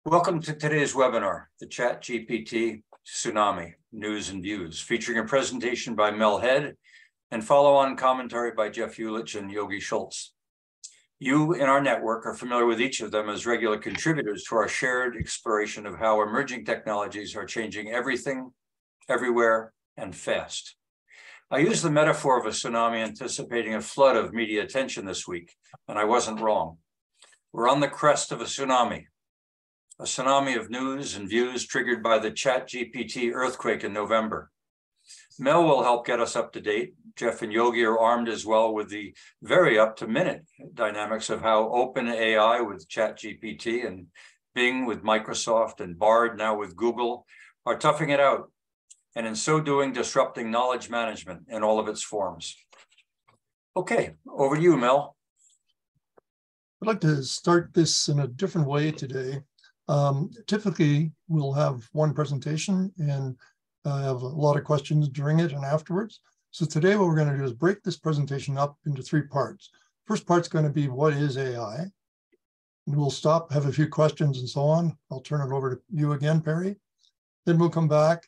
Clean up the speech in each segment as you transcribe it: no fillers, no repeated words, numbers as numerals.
Welcome to today's webinar, the ChatGPT Tsunami News and Views, featuring a presentation by Mel Head and follow-on commentary by Jeff Uhlich and Yogi Shulz. You in our network are familiar with each of them as regular contributors to our shared exploration of how emerging technologies are changing everything, everywhere, and fast. I used the metaphor of a tsunami anticipating a flood of media attention this week, and I wasn't wrong. We're on the crest of a tsunami of news and views triggered by the ChatGPT earthquake in November. Mel will help get us up to date. Jeff and Yogi are armed as well with the very up-to-minute dynamics of how OpenAI with ChatGPT and Bing with Microsoft and Bard now with Google are toughing it out, and in so doing, disrupting knowledge management in all of its forms. Okay, over to you, Mel. I'd like to start this in a different way today. Typically, we'll have one presentation and have a lot of questions during it and afterwards. So today what we're going to do is break this presentation up into three parts. First part's going to be what is AI? And we'll stop, have a few questions and so on. I'll turn it over to you again, Perry. Then we'll come back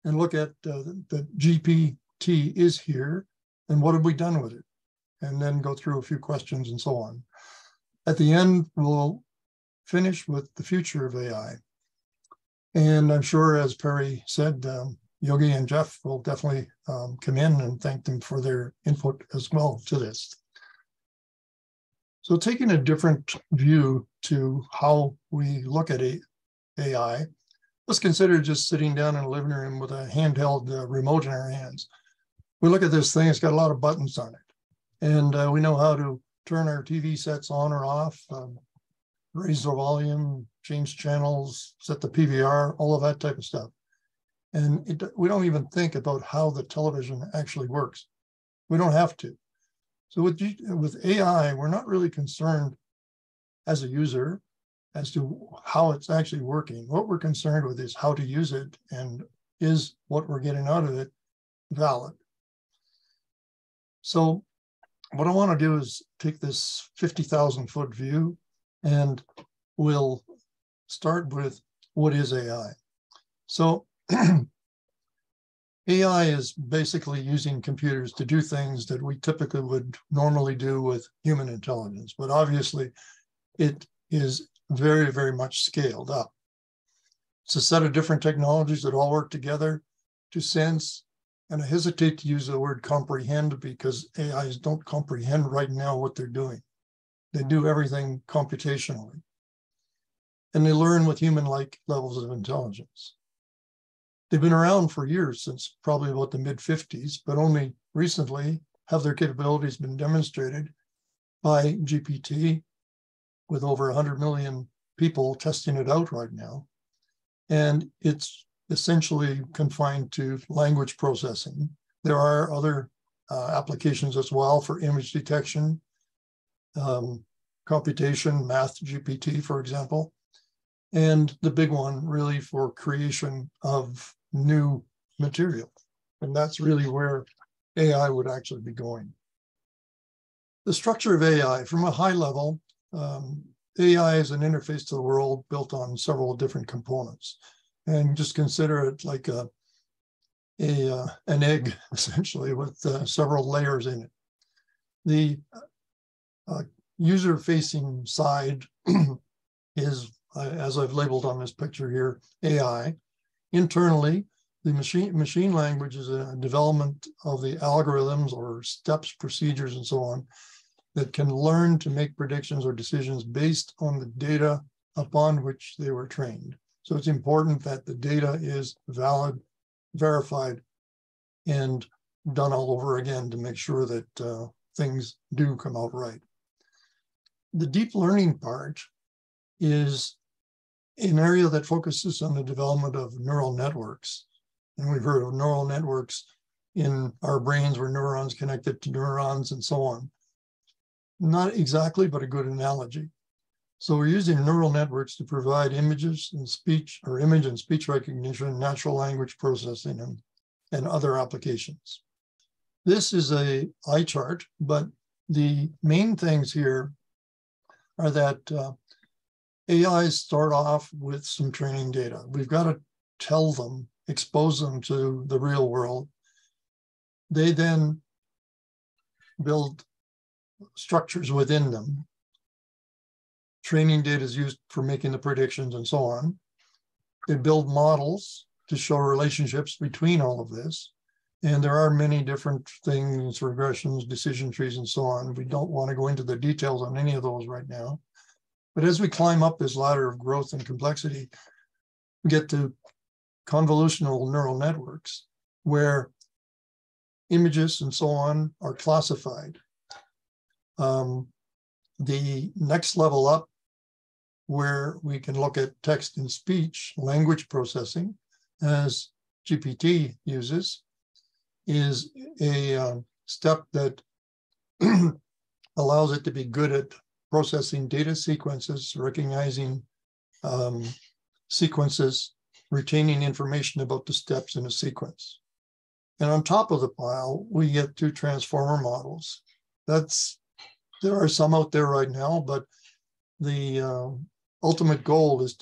and look at the GPT is here and what have we done with it? And then go through a few questions and so on. At the end, we'll finish with the future of AI. And I'm sure, as Perry said, Yogi and Jeff will definitely come in and thank them for their input as well to this. So taking a different view to how we look at AI, let's consider just sitting down in a living room with a handheld remote in our hands. We look at this thing, it's got a lot of buttons on it. And we know how to turn our TV sets on or off, raise the volume, change channels, set the PVR, all of that type of stuff. And we don't even think about how the television actually works. We don't have to. So with AI, we're not really concerned as a user as to how it's actually working. What we're concerned with is how to use it and is what we're getting out of it valid. So what I want to do is take this 50,000-foot view and we'll start with what is AI. So AI is basically using computers to do things that we typically would normally do with human intelligence, but obviously it is very, very much scaled up. It's a set of different technologies that all work together to sense, and I hesitate to use the word comprehend because AIs don't comprehend right now what they're doing. They do everything computationally. And they learn with human-like levels of intelligence. They've been around for years, since probably about the mid-50s, but only recently have their capabilities been demonstrated by GPT with over 100 million people testing it out right now. And it's essentially confined to language processing. There are other applications as well for image detection, computation, math GPT, for example, and the big one really for creation of new material. And that's really where AI would actually be going. The structure of AI, from a high level, AI is an interface to the world built on several different components. And just consider it like an egg, essentially, with several layers in it. The user-facing side is, as I've labeled on this picture here, AI. Internally, the machine language is a development of the algorithms or steps, procedures, and so on that can learn to make predictions or decisions based on the data upon which they were trained. So it's important that the data is valid, verified, and done all over again to make sure that things do come out right. The deep learning part is an area that focuses on the development of neural networks. And we've heard of neural networks in our brains where neurons connected to neurons and so on. Not exactly, but a good analogy. So we're using neural networks to provide images and speech, or image and speech recognition, natural language processing, and other applications. This is an eye chart, but the main things here are that AIs start off with some training data. We've got to tell them, expose them to the real world. They then build structures within them. Training data is used for making the predictions and so on. They build models to show relationships between all of this. And there are many different things, regressions, decision trees, and so on. We don't want to go into the details on any of those right now. But as we climb up this ladder of growth and complexity, we get to convolutional neural networks where images and so on are classified. The next level up, where we can look at text and speech, language processing, as GPT uses, is a step that allows it to be good at processing data sequences, recognizing sequences, retaining information about the steps in a sequence. And on top of the pile, we get to transformer models. There are some out there right now, but the ultimate goal is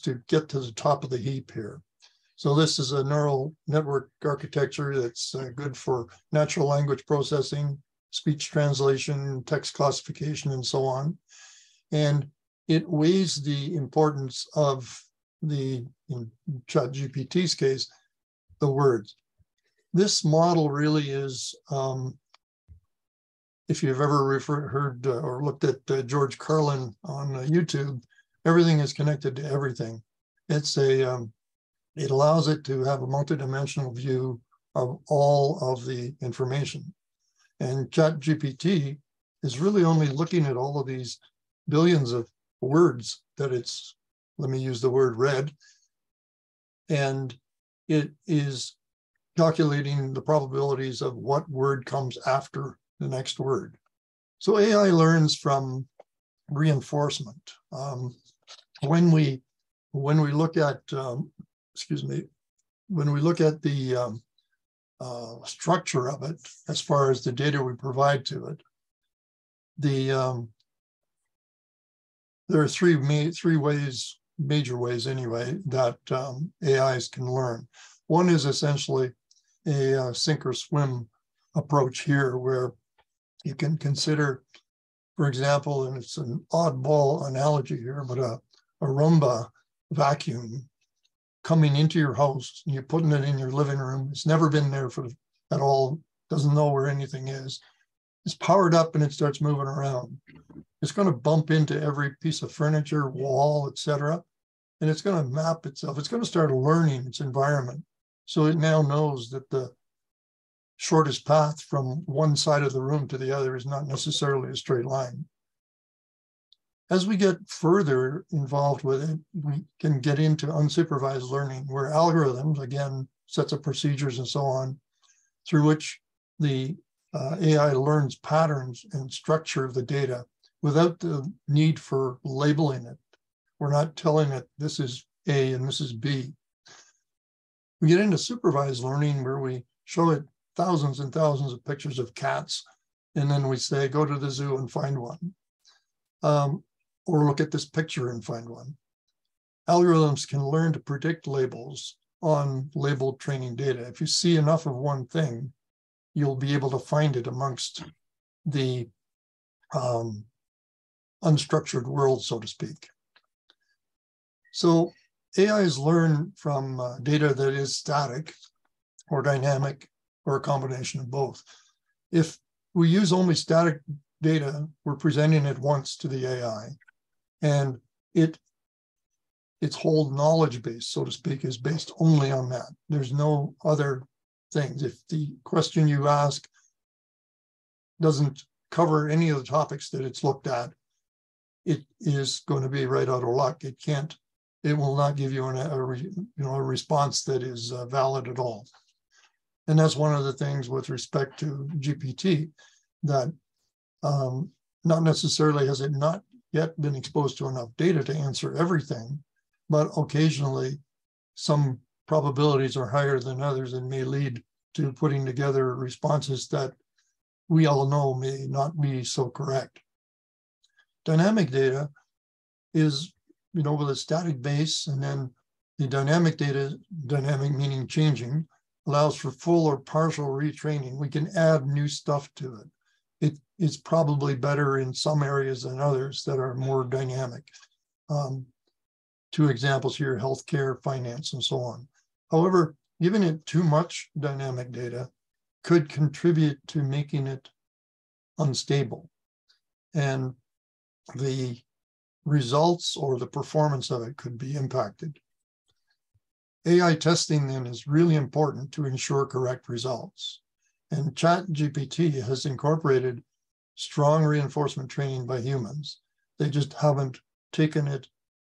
to get to the top of the heap here. So this is a neural network architecture that's good for natural language processing, speech translation, text classification, and so on. And it weighs the importance of in ChatGPT's case, the words. This model really is, if you've ever heard or looked at George Carlin on YouTube, everything is connected to everything. It allows it to have a multidimensional view of all of the information. And ChatGPT is really only looking at all of these billions of words that it's, let me use the word read, and it is calculating the probabilities of what word comes after the next word. So AI learns from reinforcement. When we look at, when we look at the structure of it, as far as the data we provide to it, there are three ways, major ways anyway, that AIs can learn. One is essentially a sink or swim approach here, where you can consider, for example, and it's an oddball analogy here, but a Roomba vacuum coming into your house, and you're putting it in your living room. It's never been there at all, doesn't know where anything is. It's powered up and it starts moving around. It's going to bump into every piece of furniture, wall, etc. And it's going to map itself. It's going to start learning its environment. So it now knows that the shortest path from one side of the room to the other is not necessarily a straight line. As we get further involved with it, we can get into unsupervised learning, where algorithms, again, sets of procedures and so on, through which the AI learns patterns and structure of the data without the need for labeling it. We're not telling it this is A and this is B. We get into supervised learning, where we show it thousands and thousands of pictures of cats, and then we say, go to the zoo and find one. Or look at this picture and find one. Algorithms can learn to predict labels on labeled training data. If you see enough of one thing, you'll be able to find it amongst the unstructured world, so to speak. So AIs learn from data that is static or dynamic, or a combination of both. If we use only static data, we're presenting it once to the AI, and its whole knowledge base, so to speak, is based only on that. There's no other things. If the question you ask doesn't cover any of the topics that it's looked at, it is going to be right out of luck. It will not give you a response that is valid at all. And that's one of the things with respect to GPT, that not necessarily has it not yet been exposed to enough data to answer everything, but occasionally some probabilities are higher than others and may lead to putting together responses that we all know may not be so correct. Dynamic data is with a static base, and then the dynamic data, dynamic meaning changing, allows for full or partial retraining. We can add new stuff to it. It's probably better in some areas than others that are more dynamic. Two examples here: healthcare, finance, and so on. However, giving it too much dynamic data could contribute to making it unstable. And the results or the performance of it could be impacted. AI testing then is really important to ensure correct results. And ChatGPT has incorporated strong reinforcement training by humans. They just haven't taken it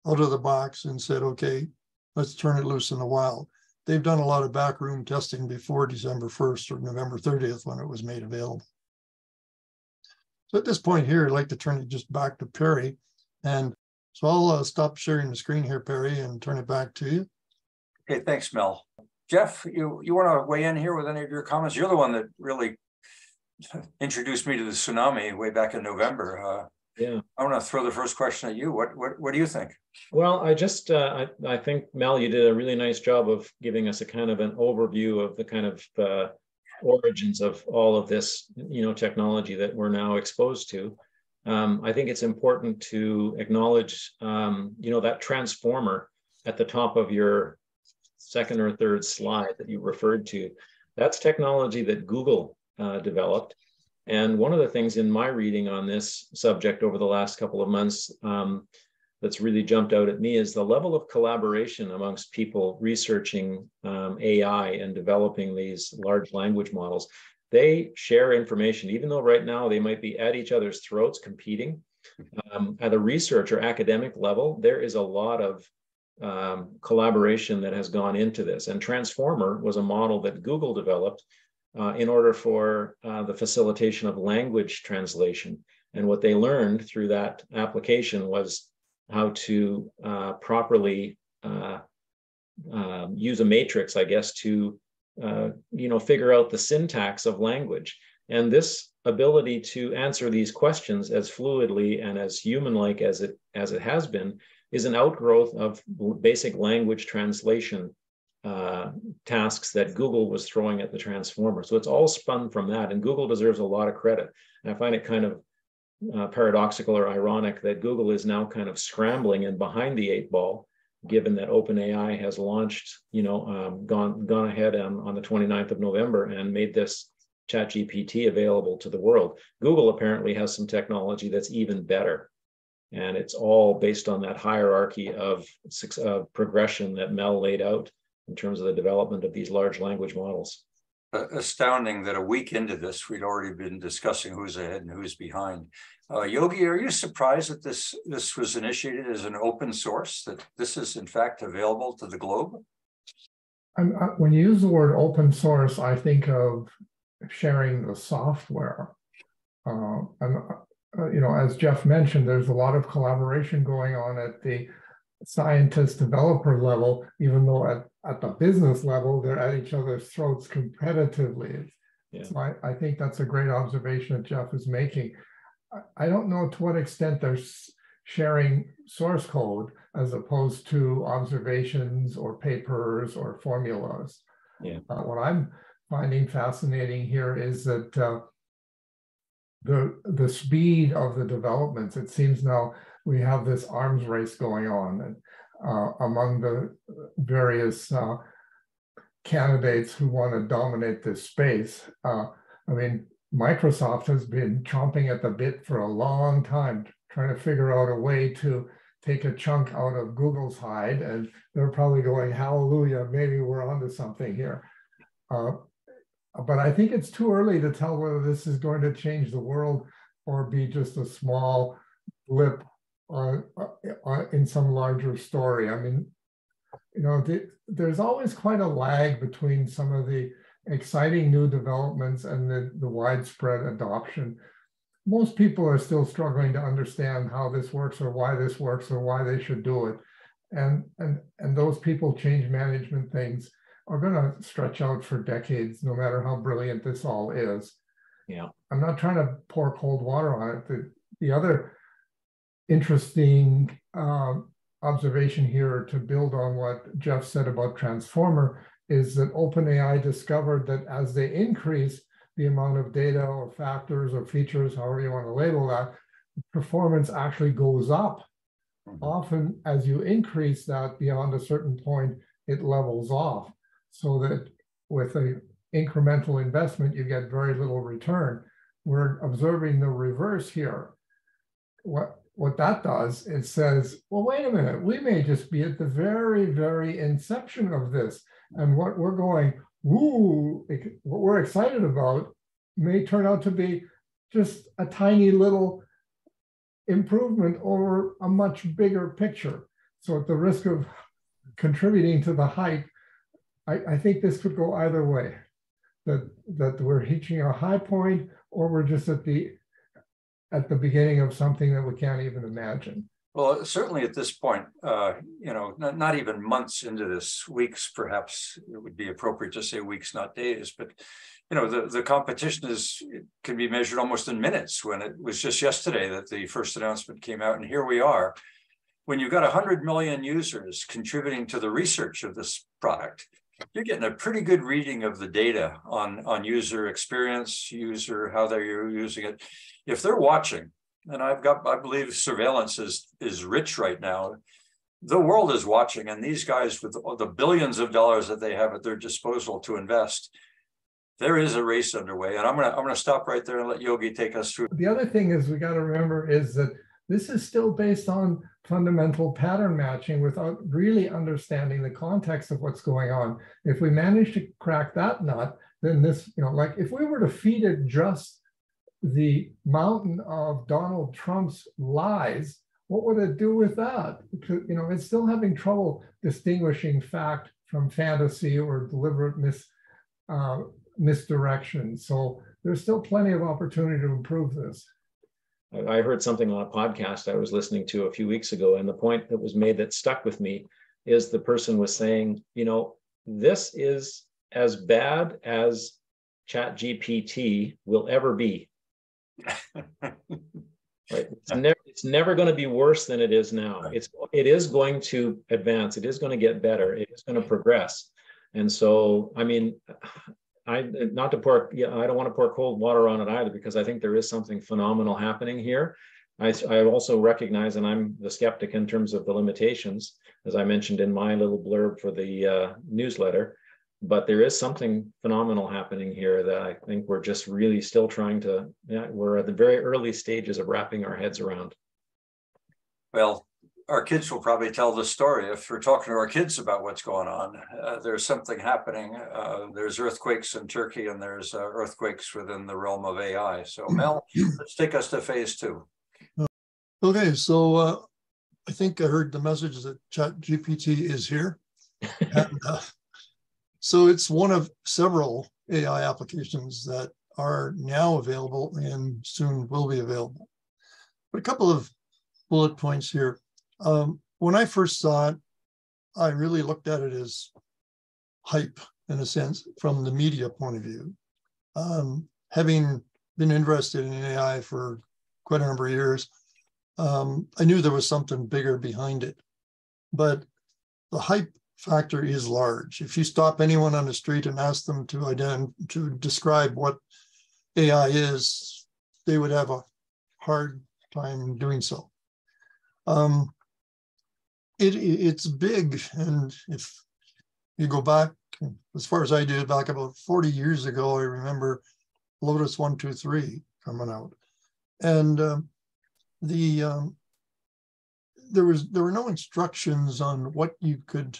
out of the box and said, okay, let's turn it loose in the wild. They've done a lot of backroom testing before December 1st or November 30th when it was made available. So at this point here, I'd like to turn it just back to Perry. And so I'll stop sharing the screen here, Perry, and turn it back to you. Okay, thanks, Mel. Jeff, you want to weigh in here with any of your comments? You're the one that really introduced me to the tsunami way back in November. Yeah, I want to throw the first question at you. What do you think? well, I just I think, Mel, you did a really nice job of giving us a kind of an overview of the kind of origins of all of this, technology that we're now exposed to. I think it's important to acknowledge, that transformer at the top of your second or third slide that you referred to. That's technology that Google developed. And one of the things in my reading on this subject over the last couple of months that's really jumped out at me is the level of collaboration amongst people researching AI and developing these large language models. They share information, even though right now they might be at each other's throats competing. At a research or academic level, there is a lot of collaboration that has gone into this. And Transformer was a model that Google developed in order for the facilitation of language translation. And what they learned through that application was how to properly use a matrix, I guess, to figure out the syntax of language. And this ability to answer these questions as fluidly and as human-like as it has been is an outgrowth of basic language translation tasks that Google was throwing at the transformer. So it's all spun from that, and Google deserves a lot of credit. And I find it kind of paradoxical or ironic that Google is now kind of scrambling and behind the eight ball, given that OpenAI has launched, gone ahead on the 29th of November and made this ChatGPT available to the world. Google apparently has some technology that's even better. And it's all based on that hierarchy of progression that Mel laid out in terms of the development of these large language models. Astounding that a week into this, we'd already been discussing who's ahead and who's behind. Yogi, are you surprised that this was initiated as an open source, that this is in fact available to the globe? When you use the word open source, I think of sharing the software. As Jeff mentioned, there's a lot of collaboration going on at the scientist developer level, even though at the business level, they're at each other's throats competitively. Yeah. So I think that's a great observation that Jeff is making. I don't know to what extent they're sharing source code as opposed to observations or papers or formulas. Yeah. What I'm finding fascinating here is that the speed of the developments. It seems now we have this arms race going on and, among the various candidates who want to dominate this space. Microsoft has been chomping at the bit for a long time, trying to figure out a way to take a chunk out of Google's hide, and they're probably going, hallelujah, maybe we're onto something here. But I think it's too early to tell whether this is going to change the world or be just a small blip in some larger story. There's always quite a lag between some of the exciting new developments and the widespread adoption. Most people are still struggling to understand how this works or why this works or why they should do it. And those people change management things are going to stretch out for decades, no matter how brilliant this all is. Yeah, I'm not trying to pour cold water on it. The other interesting observation here to build on what Jeff said about transformer is that OpenAI discovered that as they increase the amount of data or factors or features, however you want to label that, performance actually goes up. Often as you increase that beyond a certain point, it levels off, so that with an incremental investment, you get very little return. We're observing the reverse here. What that does, it says, well, wait a minute, we may just be at the very, very inception of this. And what we're going, woo, what we're excited about may turn out to be just a tiny little improvement over a much bigger picture. So at the risk of contributing to the hype, I think this could go either way, that we're reaching a high point, or we're just at the beginning of something that we can't even imagine. Well, certainly at this point, not even months into this, weeks, perhaps it would be appropriate to say weeks, not days, but the competition can be measured almost in minutes, when it was just yesterday that the first announcement came out, and here we are. When you've got 100 million users contributing to the research of this product, you're getting a pretty good reading of the data on user experience, how they're using it. If they're watching, and I believe surveillance is rich right now. The world is watching, and these guys with the billions of dollars that they have at their disposal to invest, there is a race underway. And I'm gonna stop right there and let Yogi take us through. The other thing is we got to remember is that this is still based on fundamental pattern matching without really understanding the context of what's going on. If we manage to crack that nut, then this, like if we were to feed it just the mountain of Donald Trump's lies, what would it do with that? Because, it's still having trouble distinguishing fact from fantasy or deliberate misdirection. So there's still plenty of opportunity to improve this. I heard something on a podcast I was listening to a few weeks ago, and the point that was made that stuck with me is the person was saying, this is as bad as ChatGPT will ever be. Right? It's never going to be worse than it is now. It is going to advance. It is going to get better. It is going to progress. And so, I don't want to pour cold water on it either, because I think there is something phenomenal happening here. I also recognize, and I'm the skeptic in terms of the limitations, as I mentioned in my little blurb for the newsletter, but there is something phenomenal happening here that I think we're just really still we're at the very early stages of wrapping our heads around. Well, our kids will probably tell the story if we're talking to our kids about what's going on. There's something happening. There's earthquakes in Turkey, and there's earthquakes within the realm of AI. So Mel, let's take us to phase 2. Okay, so I think I heard the message that ChatGPT is here. And, so it's one of several AI applications that are now available and soon will be available. But a couple of bullet points here. When I first saw it, I really looked at it as hype, in a sense, from the media point of view. Having been interested in AI for quite a number of years, I knew there was something bigger behind it. But the hype factor is large. If you stop anyone on the street and ask them to describe what AI is, they would have a hard time doing so. It's big, and if you go back, as far as I do, back about 40 years ago, I remember Lotus 1-2-3 coming out, and there were no instructions on what you could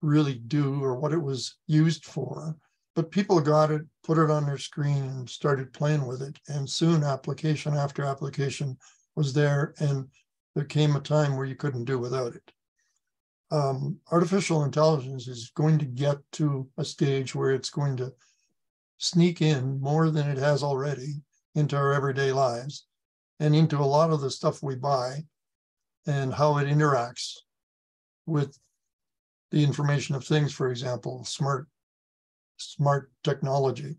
really do or what it was used for, but people got it, put it on their screen, and started playing with it, and soon application after application was there, and there came a time where you couldn't do without it. Artificial intelligence is going to get to a stage where it's going to sneak in more than it has already into our everyday lives and into a lot of the stuff we buy and how it interacts with the information of things, for example, smart technology.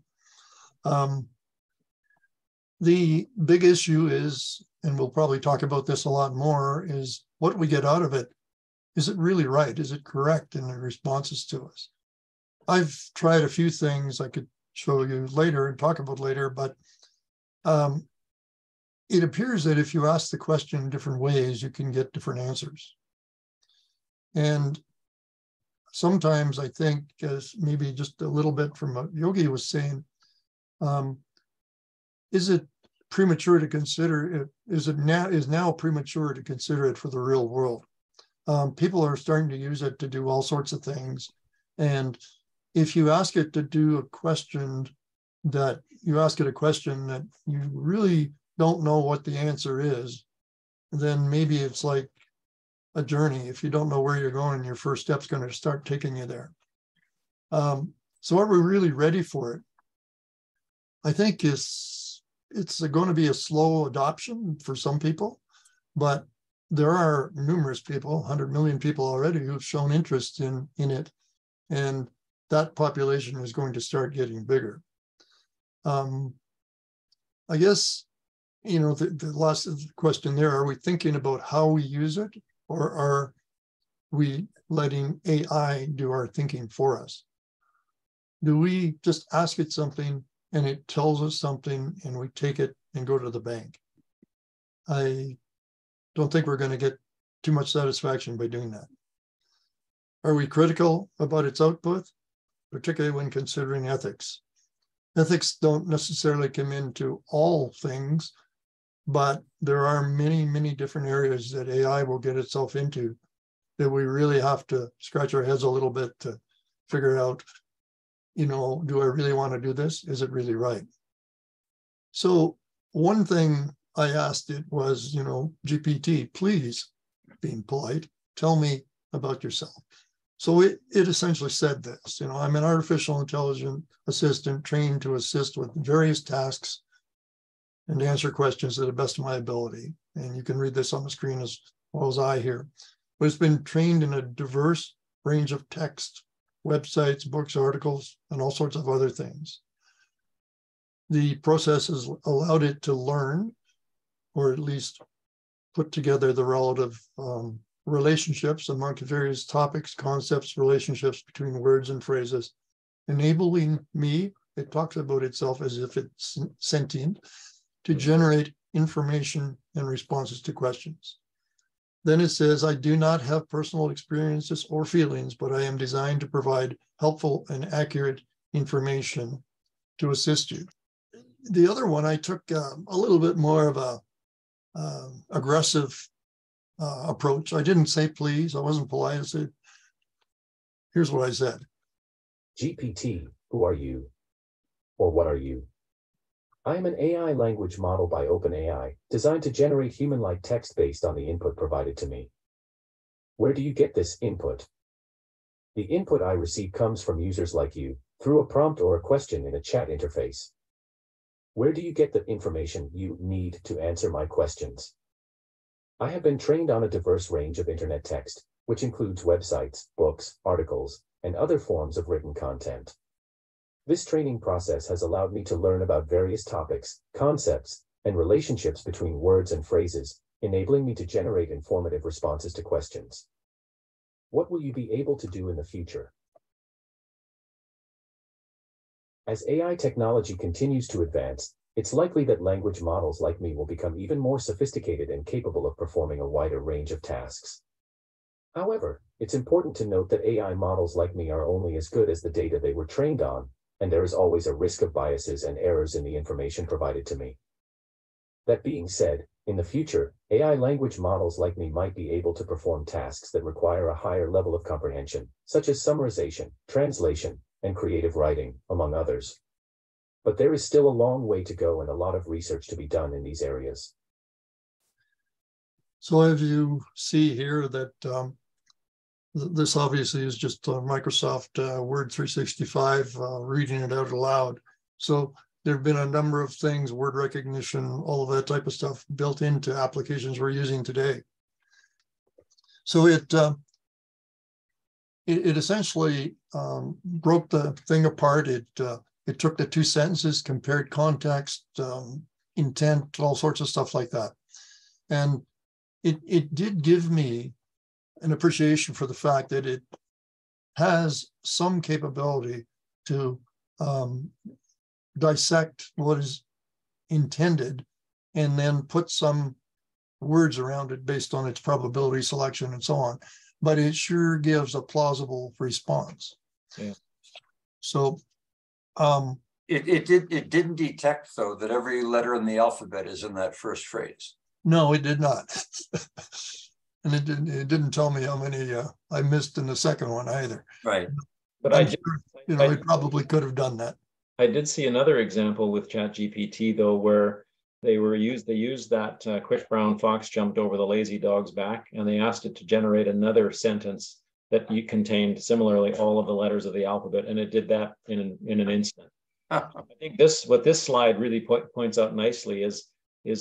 The big issue is, and we'll probably talk about this a lot more, is what we get out of it is it really right? Is it correct in the responses to us? I've tried a few things I could show you later and talk about later, but it appears that if you ask the question in different ways, you can get different answers. And sometimes I think, as maybe just a little bit from what Yogi was saying, is it premature to consider it? Is now premature to consider it for the real world? People are starting to use it to do all sorts of things. And if you ask it to do a question that you really don't know what the answer is, then maybe it's like a journey. If you don't know where you're going, your first step's going to start taking you there. So are we really ready for it? I think it's going to be a slow adoption for some people, but there are numerous people, 100 million people already, who've shown interest in it, and that population is going to start getting bigger. I guess, the last question there, are we thinking about how we use it, or are we letting AI do our thinking for us? Do we just ask it something and it tells us something and we take it and go to the bank? I don't think we're going to get too much satisfaction by doing that. Are we critical about its output, particularly when considering ethics? Ethics don't necessarily come into all things, but there are many, many different areas that AI will get itself into that we really have to scratch our heads a little bit to figure out, do I really want to do this? Is it really right? So one thing I asked it was, GPT, please, being polite, tell me about yourself. So it essentially said this, I'm an artificial intelligence assistant trained to assist with various tasks and answer questions to the best of my ability. And you can read this on the screen as well as I here. But it's been trained in a diverse range of text, websites, books, articles, and all sorts of other things. The process has allowed it to learn, or at least put together the relative relationships among various topics, concepts, relationships between words and phrases, enabling me, it talks about itself as if it's sentient, to generate information and responses to questions. Then it says, I do not have personal experiences or feelings, but I am designed to provide helpful and accurate information to assist you. The other one, I took a little bit more of a aggressive approach. I didn't say please, I wasn't polite. I said, here's what I said. GPT, who are you? Or what are you? I am an AI language model by OpenAI, designed to generate human-like text based on the input provided to me. Where do you get this input? The input I receive comes from users like you, through a prompt or a question in a chat interface. Where do you get the information you need to answer my questions? I have been trained on a diverse range of internet text, which includes websites, books, articles, and other forms of written content. This training process has allowed me to learn about various topics, concepts, and relationships between words and phrases, enabling me to generate informative responses to questions. What will you be able to do in the future? As AI technology continues to advance, it's likely that language models like me will become even more sophisticated and capable of performing a wider range of tasks. However, it's important to note that AI models like me are only as good as the data they were trained on, and there is always a risk of biases and errors in the information provided to me. That being said, in the future, AI language models like me might be able to perform tasks that require a higher level of comprehension, such as summarization, translation, and creative writing, among others. But there is still a long way to go and a lot of research to be done in these areas. So as you see here that this obviously is just Microsoft Word 365 reading it out aloud. So there have been a number of things, word recognition, all of that type of stuff built into applications we're using today. So it essentially broke the thing apart. It took the two sentences, compared context, intent, all sorts of stuff like that. And it did give me an appreciation for the fact that it has some capability to dissect what is intended and then put some words around it based on its probability selection and so on. But it sure gives a plausible response. Yeah. So it didn't detect, though, that every letter in the alphabet is in that first phrase. no, it did not. And it didn't tell me how many I missed in the second one either. Right. But I'm sure, it probably could have done that. I did see another example with ChatGPT, though, where they used that quick brown fox jumped over the lazy dog's back, and they asked it to generate another sentence that contained similarly all of the letters of the alphabet, and it did that in an instant. I think what this slide really points out nicely is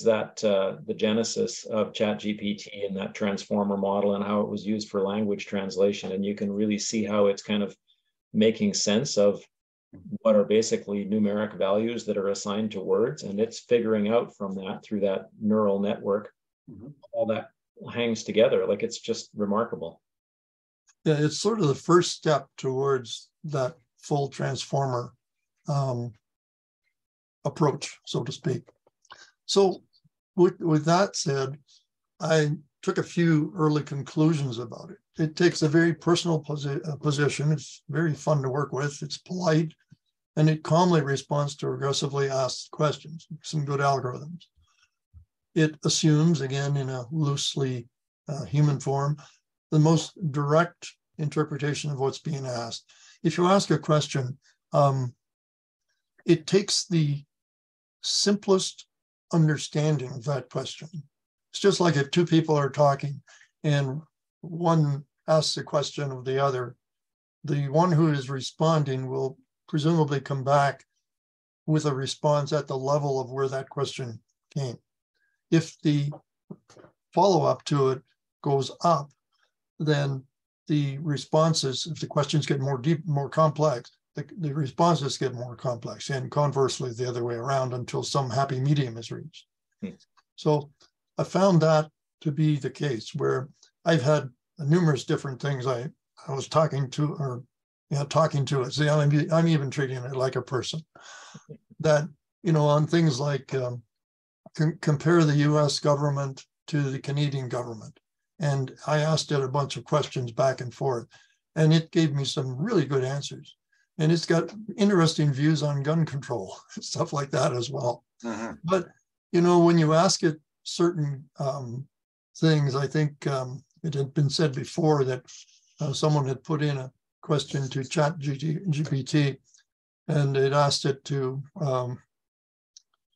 that the genesis of ChatGPT and that transformer model and how it was used for language translation, and you can really see how it's kind of making sense of what are basically numeric values that are assigned to words, and it's figuring out from that through that neural network, all that hangs together. Like, it's just remarkable. Yeah, it's sort of the first step towards that full transformer approach, so to speak. So with that said, I took a few early conclusions about it. It takes a very personal position. It's very fun to work with. It's polite, and it calmly responds to aggressively asked questions, some good algorithms. It assumes, again, in a loosely human form, the most direct interpretation of what's being asked. If you ask a question, it takes the simplest understanding of that question. It's just like if two people are talking and one asks a question of the other, the one who is responding will presumably come back with a response at the level of where that question came. If the follow-up to it goes up, then the responses, if the questions get more deep, more complex, the responses get more complex, and conversely the other way around until some happy medium is reached. So I found that to be the case, where I've had numerous different things I was talking to it. See, I'm even treating it like a person. That, on things like compare the US government to the Canadian government. And I asked it a bunch of questions back and forth, and it gave me some really good answers. And it's got interesting views on gun control, stuff like that as well. But, when you ask it certain things, I think it had been said before that someone had put in a question to ChatGPT, and it asked it to,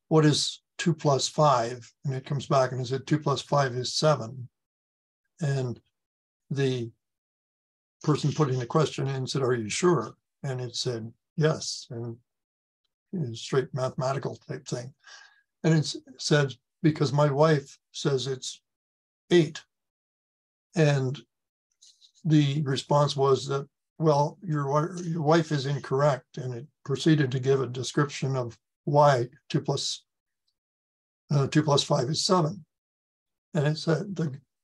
what is 2 + 5? And it comes back and it said 2 + 5 is 7. And the person putting the question in said, "Are you sure?" And it said, "Yes." And it's straight mathematical type thing. And it said, "Because my wife says it's 8. And the response was that, "Well, your wife is incorrect." And it proceeded to give a description of why 2 + 5 is 7. And it said,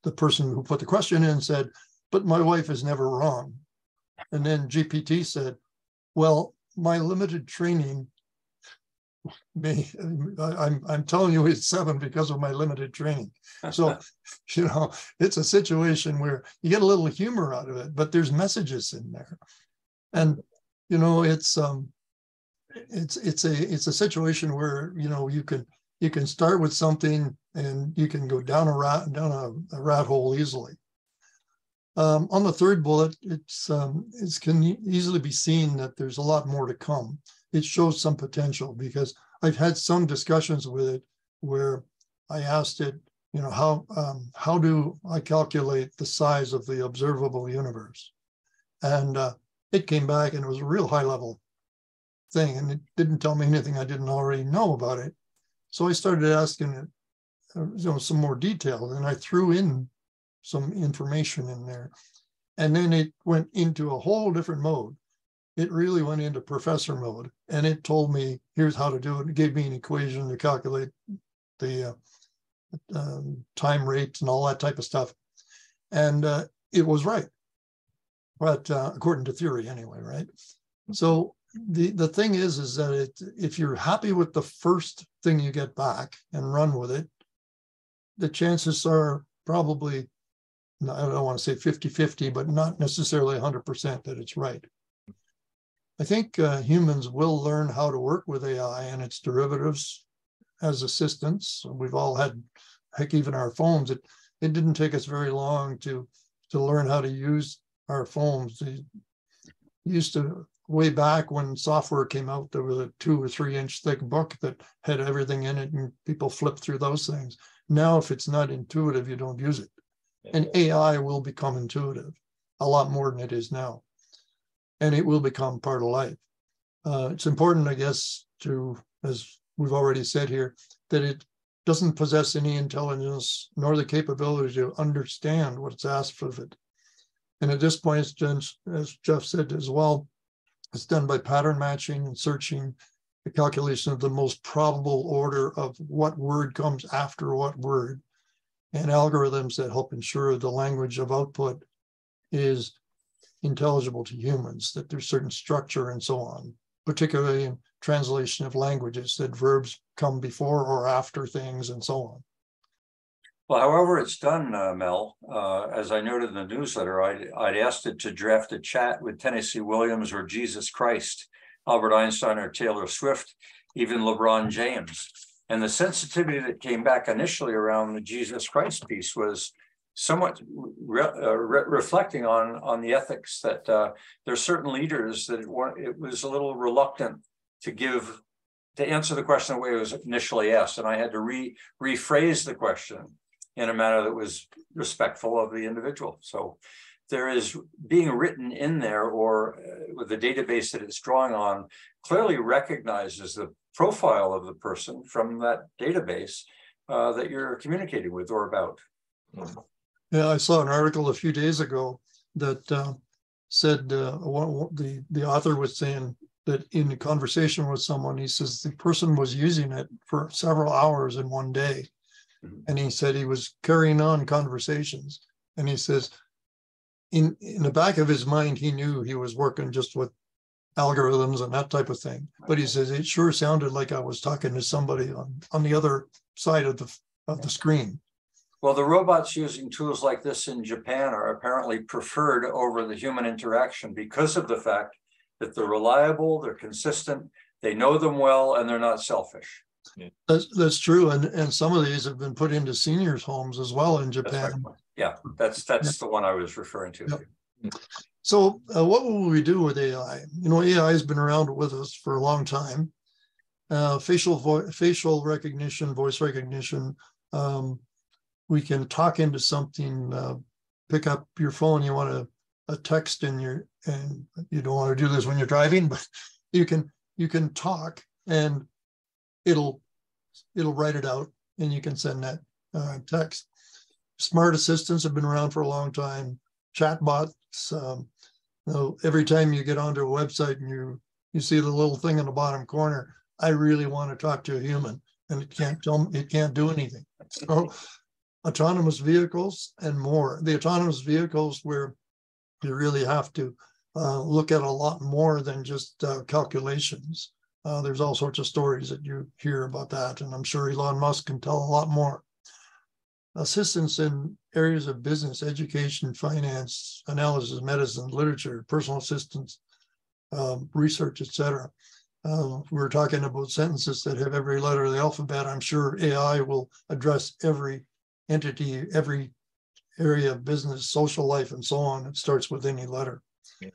the person who put the question in said, "But my wife is never wrong." And then GPT said, "Well, my limited training, I'm telling you it's 7 because of my limited training." So, it's a situation where you get a little humor out of it, but there's messages in there. And, it's a situation where, you can start with something and you can go down a rat hole easily. On the third bullet, it can easily be seen that there's a lot more to come. It shows some potential, because I've had some discussions with it where I asked it, how do I calculate the size of the observable universe? And it came back and it was a real high level thing, and it didn't tell me anything I didn't already know about it. So I started asking it, some more detail, and I threw in some information in there. And then it went into a whole different mode. It really went into professor mode, and it told me, here's how to do it. It gave me an equation to calculate the time rates and all that type of stuff. And it was right. But according to theory anyway, right? So the thing is that if you're happy with the first thing you get back and run with it, the chances are probably, I don't want to say 50-50, but not necessarily 100% that it's right. I think humans will learn how to work with AI and its derivatives as assistants. We've all had, heck, even our phones. It didn't take us very long to learn how to use our phones. It used to, way back when software came out, there was a 2 or 3 inch thick book that had everything in it, and people flipped through those things. Now, if it's not intuitive, you don't use it. And AI will become intuitive a lot more than it is now. And it will become part of life. It's important, I guess, to, as we've already said here, that it doesn't possess any intelligence nor the capability to understand what's asked of it. And at this point, as Jeff said as well, it's done by pattern matching and searching, the calculation of the most probable order of what word comes after what word, and algorithms that help ensure the language of output is intelligible to humans, that there's certain structure and so on, particularly in translation of languages, that verbs come before or after things and so on. Well, however it's done, Mel, as I noted in the newsletter, I'd asked it to draft a chat with Tennessee Williams or Jesus Christ, Albert Einstein or Taylor Swift, even LeBron James. And the sensitivity that came back initially around the Jesus Christ piece was somewhat reflecting on the ethics that there are certain leaders that it was a little reluctant to answer the question the way it was initially asked. And I had to rephrase the question in a manner that was respectful of the individual. So there is being written in there, or with the database that it's drawing on, clearly recognizes the profile of the person from that database that you're communicating with or about. Yeah, I saw an article a few days ago that said the author was saying that in a conversation with someone, he says the person was using it for several hours in one day. And he said he was carrying on conversations. And he says, in the back of his mind, he knew he was working just with algorithms and that type of thing. But he says, it sure sounded like I was talking to somebody on the other side of the screen. Well, the robots using tools like this in Japan are apparently preferred over the human interaction because of the fact that they're reliable, they're consistent, they know them well, and they're not selfish. Yeah. That's true, and some of these have been put into seniors' homes as well in Japan. That's right. Yeah, that's the one I was referring to. Yeah. So what will we do with AI? You know, AI has been around with us for a long time. Facial recognition, voice recognition. We can talk into something, pick up your phone, you want a text and you don't want to do this when you're driving, but you can talk and it'll write it out and you can send that text. Smart assistants have been around for a long time. Chatbots, every time you get onto a website and you see the little thing in the bottom corner, I really want to talk to a human, and it can't do anything. So autonomous vehicles and more. The autonomous vehicles where you really have to look at a lot more than just calculations. There's all sorts of stories that you hear about that, and I'm sure Elon Musk can tell a lot more. Assistance in areas of business, education, finance, analysis, medicine, literature, personal assistance, research, etc. We're talking about sentences that have every letter of the alphabet. I'm sure AI will address every entity, every area of business, social life, and so on. It starts with any letter.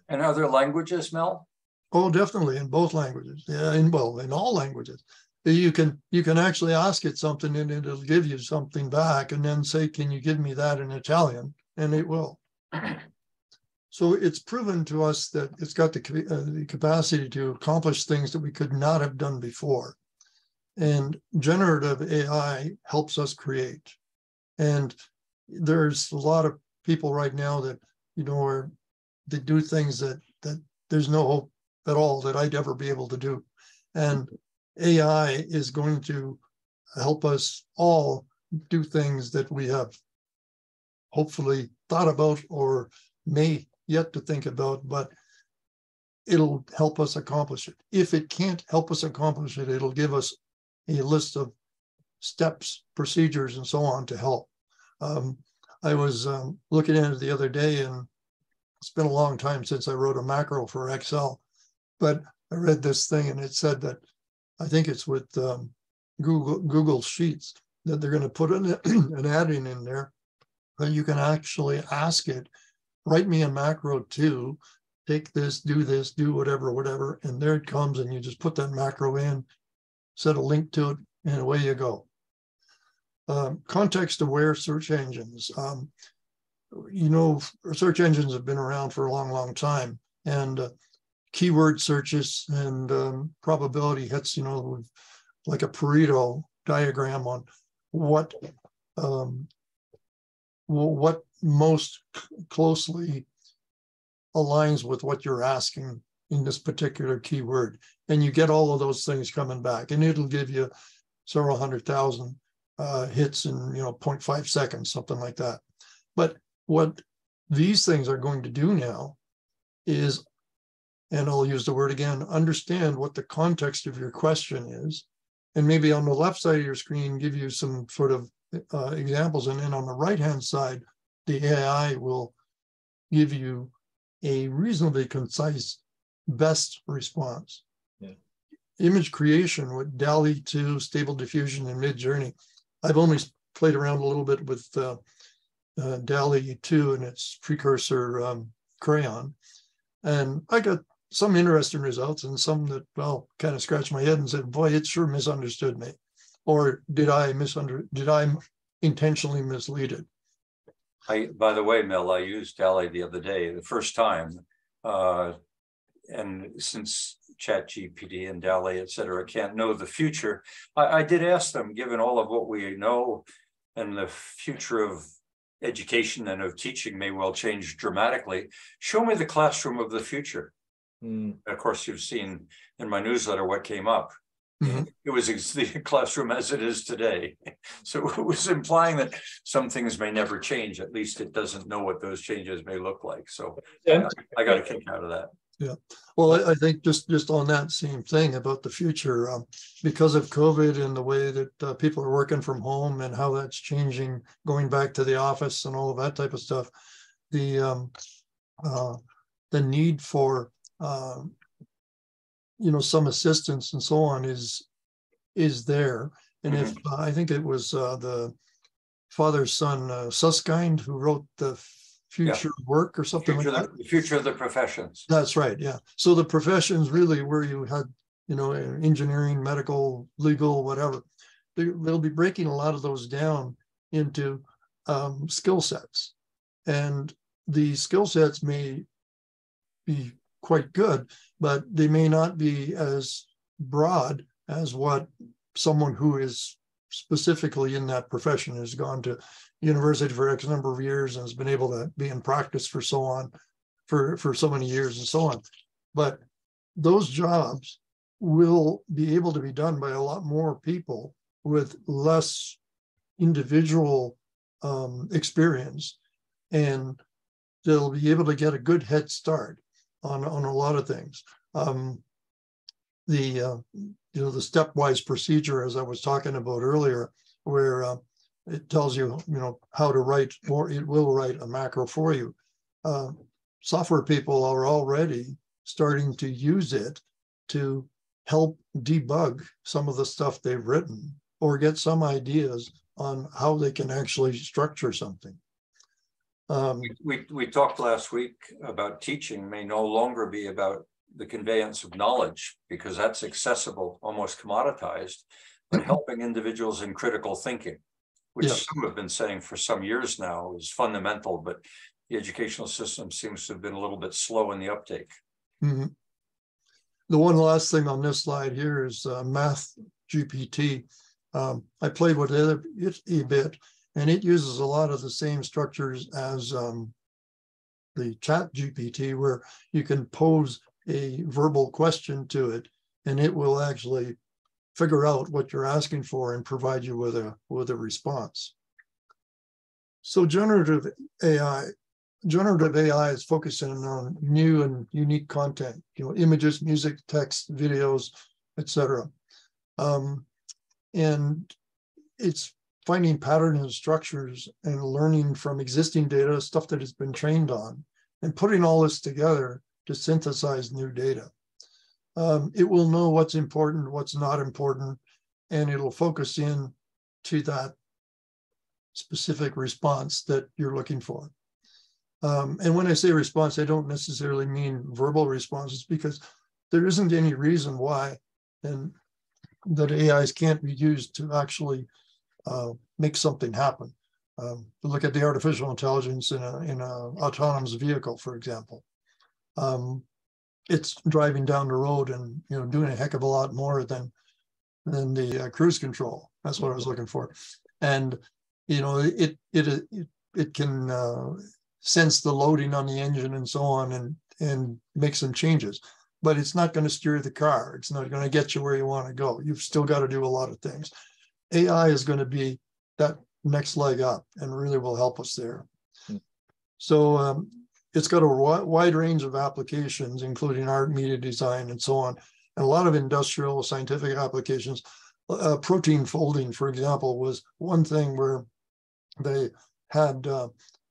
And other languages, Mel? Oh, definitely in both languages. Yeah, in all languages. You can actually ask it something and it'll give you something back, and then say, can you give me that in Italian? And it will. So it's proven to us that it's got the capacity to accomplish things that we could not have done before. And generative AI helps us create. And there's a lot of people right now that, they do things that there's no hope at all that I'd ever be able to do. And AI is going to help us all do things that we have hopefully thought about or may yet to think about, but it'll help us accomplish it. If it can't help us accomplish it, it'll give us a list of steps, procedures, and so on to help. I was looking at it the other day, and it's been a long time since I wrote a macro for Excel, but I read this thing and it said that, I think it's with Google Sheets, that they're going to put an add-in in there that you can actually ask it, write me a macro too, take this, do whatever, and there it comes, and you just put that macro in, set a link to it, and away you go. Context-aware search engines. Search engines have been around for a long time, and keyword searches and probability hits, like a Pareto diagram on what most closely aligns with what you're asking in this particular keyword. And you get all of those things coming back, and it'll give you several 100,000 hits in 0.5 seconds, something like that. But what these things are going to do now is, and I'll use the word again, understand what the context of your question is, and maybe on the left side of your screen give you some sort of examples, and then on the right-hand side, the AI will give you a reasonably concise best response. Yeah. Image creation with DALL-E 2, Stable Diffusion, and Mid-Journey. I've only played around a little bit with DALL-E 2 and its precursor Crayon, and I got some interesting results and some that, well, kind of scratched my head and said, boy, it sure misunderstood me. Or did I intentionally mislead it? By the way, Mel, I used DALL-E the other day, the first time, and since ChatGPT and DALL-E, et cetera, can't know the future, I did ask them, given all of what we know and the future of education and of teaching may well change dramatically, show me the classroom of the future. Of course, you've seen in my newsletter what came up. Mm-hmm. It was the classroom as it is today. So it was implying that some things may never change. At least it doesn't know what those changes may look like. So I got a kick out of that. Yeah. Well, I think just on that same thing about the future, because of COVID and the way that people are working from home and how that's changing, going back to the office and all of that type of stuff, the need for some assistance and so on is there. And if I think it was the father's son Susskind who wrote the future work or something like that. The future of the professions. That's right. Yeah. So the professions really where you had, engineering, medical, legal, whatever, they'll be breaking a lot of those down into skill sets. And the skill sets may be quite good, but they may not be as broad as what someone who is specifically in that profession has gone to university for X number of years and has been able to be in practice for so on, for so many years and so on. But those jobs will be able to be done by a lot more people with less individual experience, and they'll be able to get a good head start on a lot of things. The stepwise procedure, as I was talking about earlier, where it tells you, how to write, or it will write a macro for you. Software people are already starting to use it to help debug some of the stuff they've written or get some ideas on how they can actually structure something. We talked last week about teaching may no longer be about the conveyance of knowledge, because that's accessible, almost commoditized, but helping individuals in critical thinking, which some have been saying for some years now is fundamental, but the educational system seems to have been a little bit slow in the uptake. Mm-hmm. The one last thing on this slide here is Math GPT. I played with it a bit, and it uses a lot of the same structures as the ChatGPT, where you can pose a verbal question to it, and it will actually figure out what you're asking for and provide you with a response. So generative AI is focusing on new and unique content, images, music, text, videos, etc. And it's finding patterns and structures and learning from existing data, stuff that it's been trained on, and putting all this together to synthesize new data. It will know what's important, what's not important, and it'll focus in to that specific response that you're looking for. And when I say response, I don't necessarily mean verbal responses, because there isn't any reason why and that AIs can't be used to actually make something happen. Look at the artificial intelligence in an autonomous vehicle, for example. It's driving down the road and doing a heck of a lot more than the cruise control. That's what I was looking for. And it can sense the loading on the engine and so on and make some changes. But it's not going to steer the car. It's not going to get you where you want to go. You've still got to do a lot of things. AI is going to be that next leg up and really will help us there. So it's got a wide range of applications, including art, media design, and so on, and a lot of industrial, scientific applications. Protein folding, for example, was one thing where they had,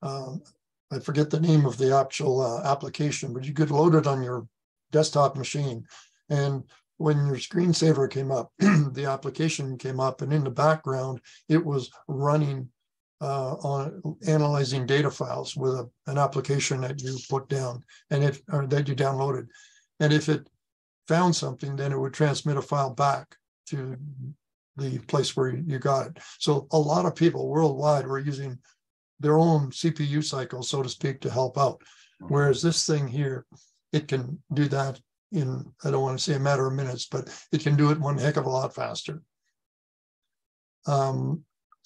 I forget the name of the actual application, but you could load it on your desktop machine. And when your screensaver came up, the application came up, and in the background, it was running on analyzing data files with an application that you put down and that you downloaded. And if it found something, then it would transmit a file back to the place where you got it. So a lot of people worldwide were using their own CPU cycle, so to speak, to help out. Whereas this thing here, it can do that in, I don't want to say a matter of minutes, but it can do it one heck of a lot faster.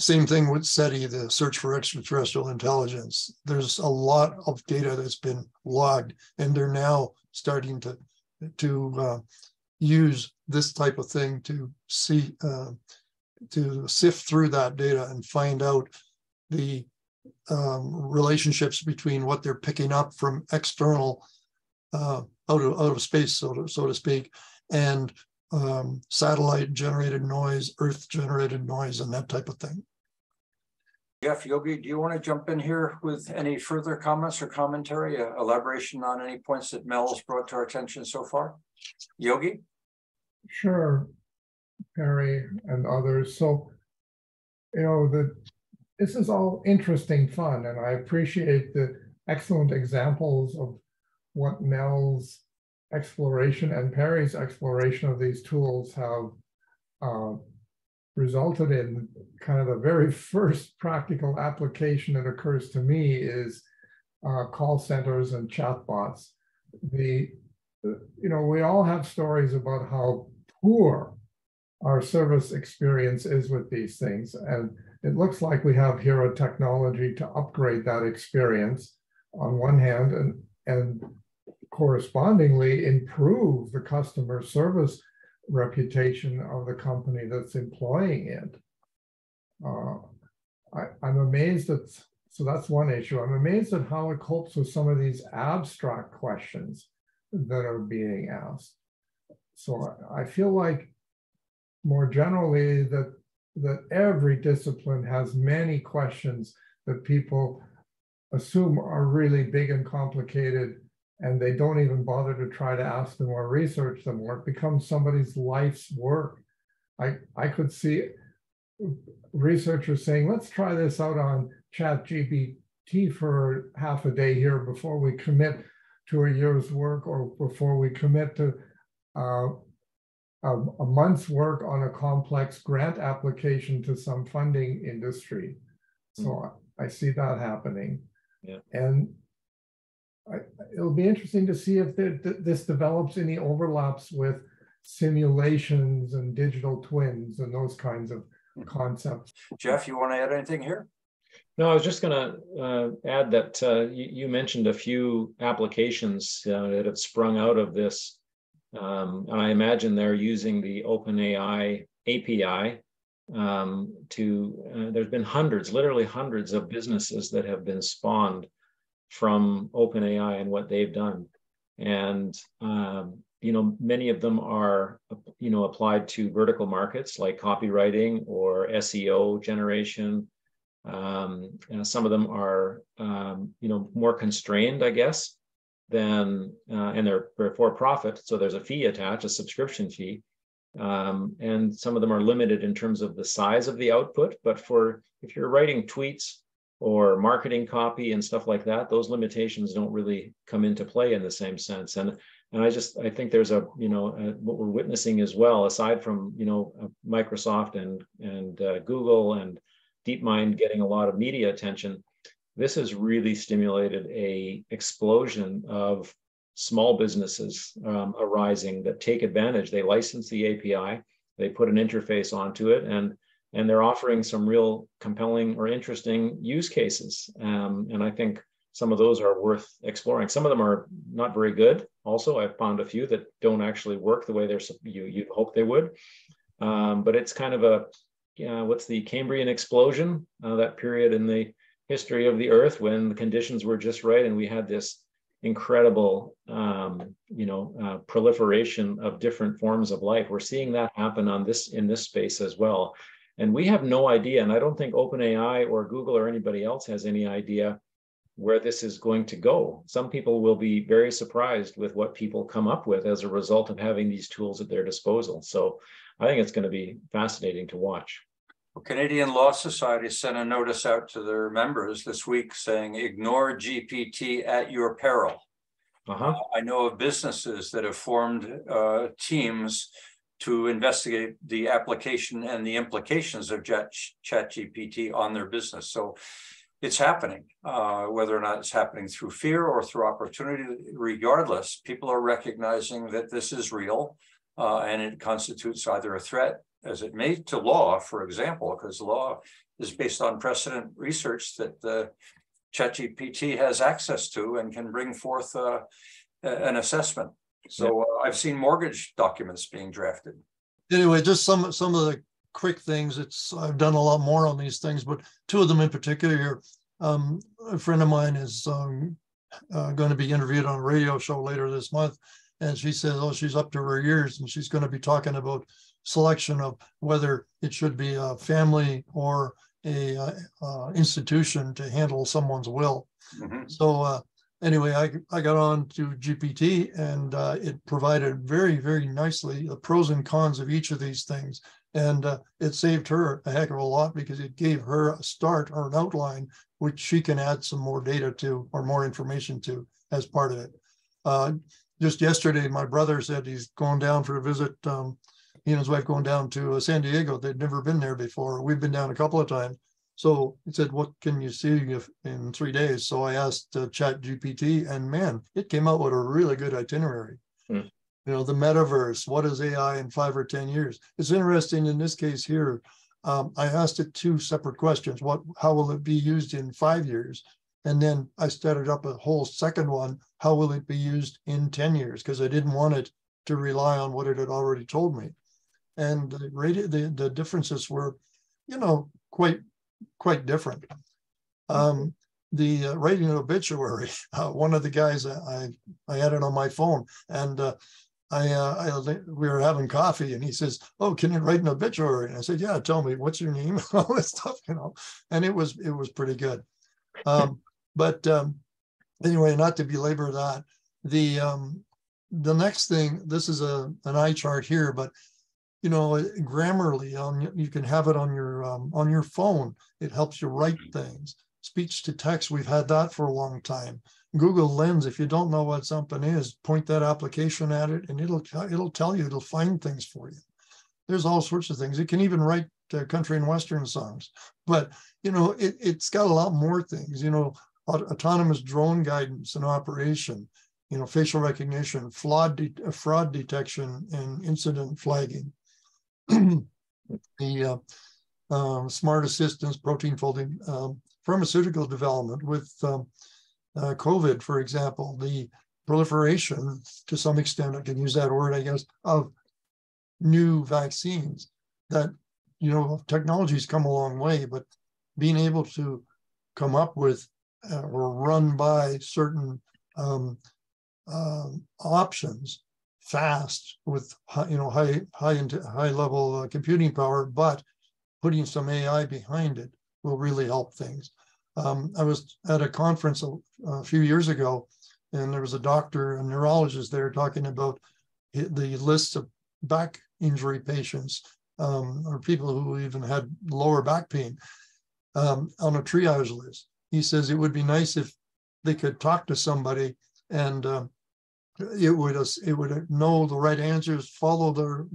Same thing with SETI, the search for extraterrestrial intelligence. There's a lot of data that's been logged, and they're now starting to use this type of thing to see, to sift through that data and find out the relationships between what they're picking up from external, out of space, so to speak, and satellite generated noise, Earth generated noise, and that type of thing. Jeff, Yogi, do you want to jump in here with any further comments or commentary, elaboration on any points that Mel's brought to our attention so far? Yogi? Sure, Perry and others. So, this is all interesting fun, and I appreciate the excellent examples of what Mel's exploration and Perry's exploration of these tools have resulted in. Kind of the very first practical application that occurs to me is call centers and chatbots. We all have stories about how poor our service experience is with these things, and it looks like we have here a technology to upgrade that experience on one hand, and correspondingly improve the customer service reputation of the company that's employing it. I'm amazed at, so that's one issue. I'm amazed at how it copes with some of these abstract questions that are being asked. So I feel like more generally that every discipline has many questions that people assume are really big and complicated, and they don't even bother to try to ask them or research them, or it becomes somebody's life's work. I could see researchers saying, let's try this out on ChatGPT for half a day here before we commit to a year's work, or before we commit to a month's work on a complex grant application to some funding industry. So I see that happening. Yeah. And it'll be interesting to see if this develops any overlaps with simulations and digital twins and those kinds of concepts. Jeff, you want to add anything here? No, I was just going to add that you mentioned a few applications that have sprung out of this. And I imagine they're using the OpenAI API there's been hundreds, literally hundreds of businesses that have been spawned from OpenAI and what they've done. And, many of them are, applied to vertical markets like copywriting or SEO generation. And some of them are, more constrained, I guess, than, and they're for profit. So there's a fee attached, a subscription fee. And some of them are limited in terms of the size of the output. But if you're writing tweets or marketing copy and stuff like that, those limitations don't really come into play in the same sense. And I think there's what we're witnessing as well, aside from, Microsoft and Google and DeepMind getting a lot of media attention, this has really stimulated a explosion of small businesses arising that take advantage. They license the API, they put an interface onto it, and they're offering some real compelling or interesting use cases. And I think some of those are worth exploring. Some of them are not very good. Also, I've found a few that don't actually work the way you'd hope they would. But it's kind of what's the Cambrian explosion, that period in the history of the Earth when the conditions were just right and we had this incredible, proliferation of different forms of life. We're seeing that happen in this space as well. And we have no idea, and I don't think OpenAI or Google or anybody else has any idea where this is going to go. Some people will be very surprised with what people come up with as a result of having these tools at their disposal. So I think it's going to be fascinating to watch. Well, Canadian Law Society sent a notice out to their members this week saying, ignore GPT at your peril. I know of businesses that have formed teams to investigate the application and the implications of ChatGPT on their business. So it's happening, whether or not it's happening through fear or through opportunity. Regardless, people are recognizing that this is real and it constitutes either a threat, as it may, to law, for example, because law is based on precedent research that the ChatGPT has access to and can bring forth an assessment. So I've seen mortgage documents being drafted. Anyway, just some of the quick things. I've done a lot more on these things, but two of them in particular here. A friend of mine is going to be interviewed on a radio show later this month, and she says, she's up to her ears, and she's going to be talking about selection of whether it should be a family or a institution to handle someone's will. So anyway, I got on to GPT, and it provided very, very nicely the pros and cons of each of these things. And it saved her a heck of a lot because it gave her a start or an outline, which she can add some more data to or more information to as part of it. Just yesterday, my brother said he's going down for a visit. He and his wife going down to San Diego. They'd never been there before. We've been down a couple of times. So he said, what can you see in 3 days? So I asked ChatGPT, and man, it came out with a really good itinerary. The metaverse, what is AI in 5 or 10 years? It's interesting in this case here. I asked it 2 separate questions. How will it be used in 5 years? And then I started up a whole second one. How will it be used in 10 years? Because I didn't want it to rely on what it had already told me. And the differences were, quite different. The writing an obituary, one of the guys I had it on my phone, and we were having coffee, and he says, "Oh, can you write an obituary?" And I said, "Yeah, tell me what's your name," all this stuff, And it was pretty good. But anyway, not to belabor that, the next thing, this is an eye chart here, but Grammarly you can have it on your phone. It helps you write things. Speech to text, we've had that for a long time. Google Lens, if you don't know what something is, point that application at it, and it'll tell you, it'll find things for you. There's all sorts of things. It can even write country and western songs. But it's got a lot more things. Autonomous drone guidance and operation. Facial recognition, fraud detection, and incident flagging. The smart assistance, protein folding, pharmaceutical development with COVID, for example, the proliferation, to some extent, I can use that word, I guess, of new vaccines that technology's come a long way, but being able to come up with or run by certain options fast with high level computing power, but putting some AI behind it will really help things. I was at a conference a few years ago, and there was a doctor, a neurologist there, talking about the list of back injury patients or people who even had lower back pain on a triage list. He says it would be nice if they could talk to somebody and it would know the right answers, follow their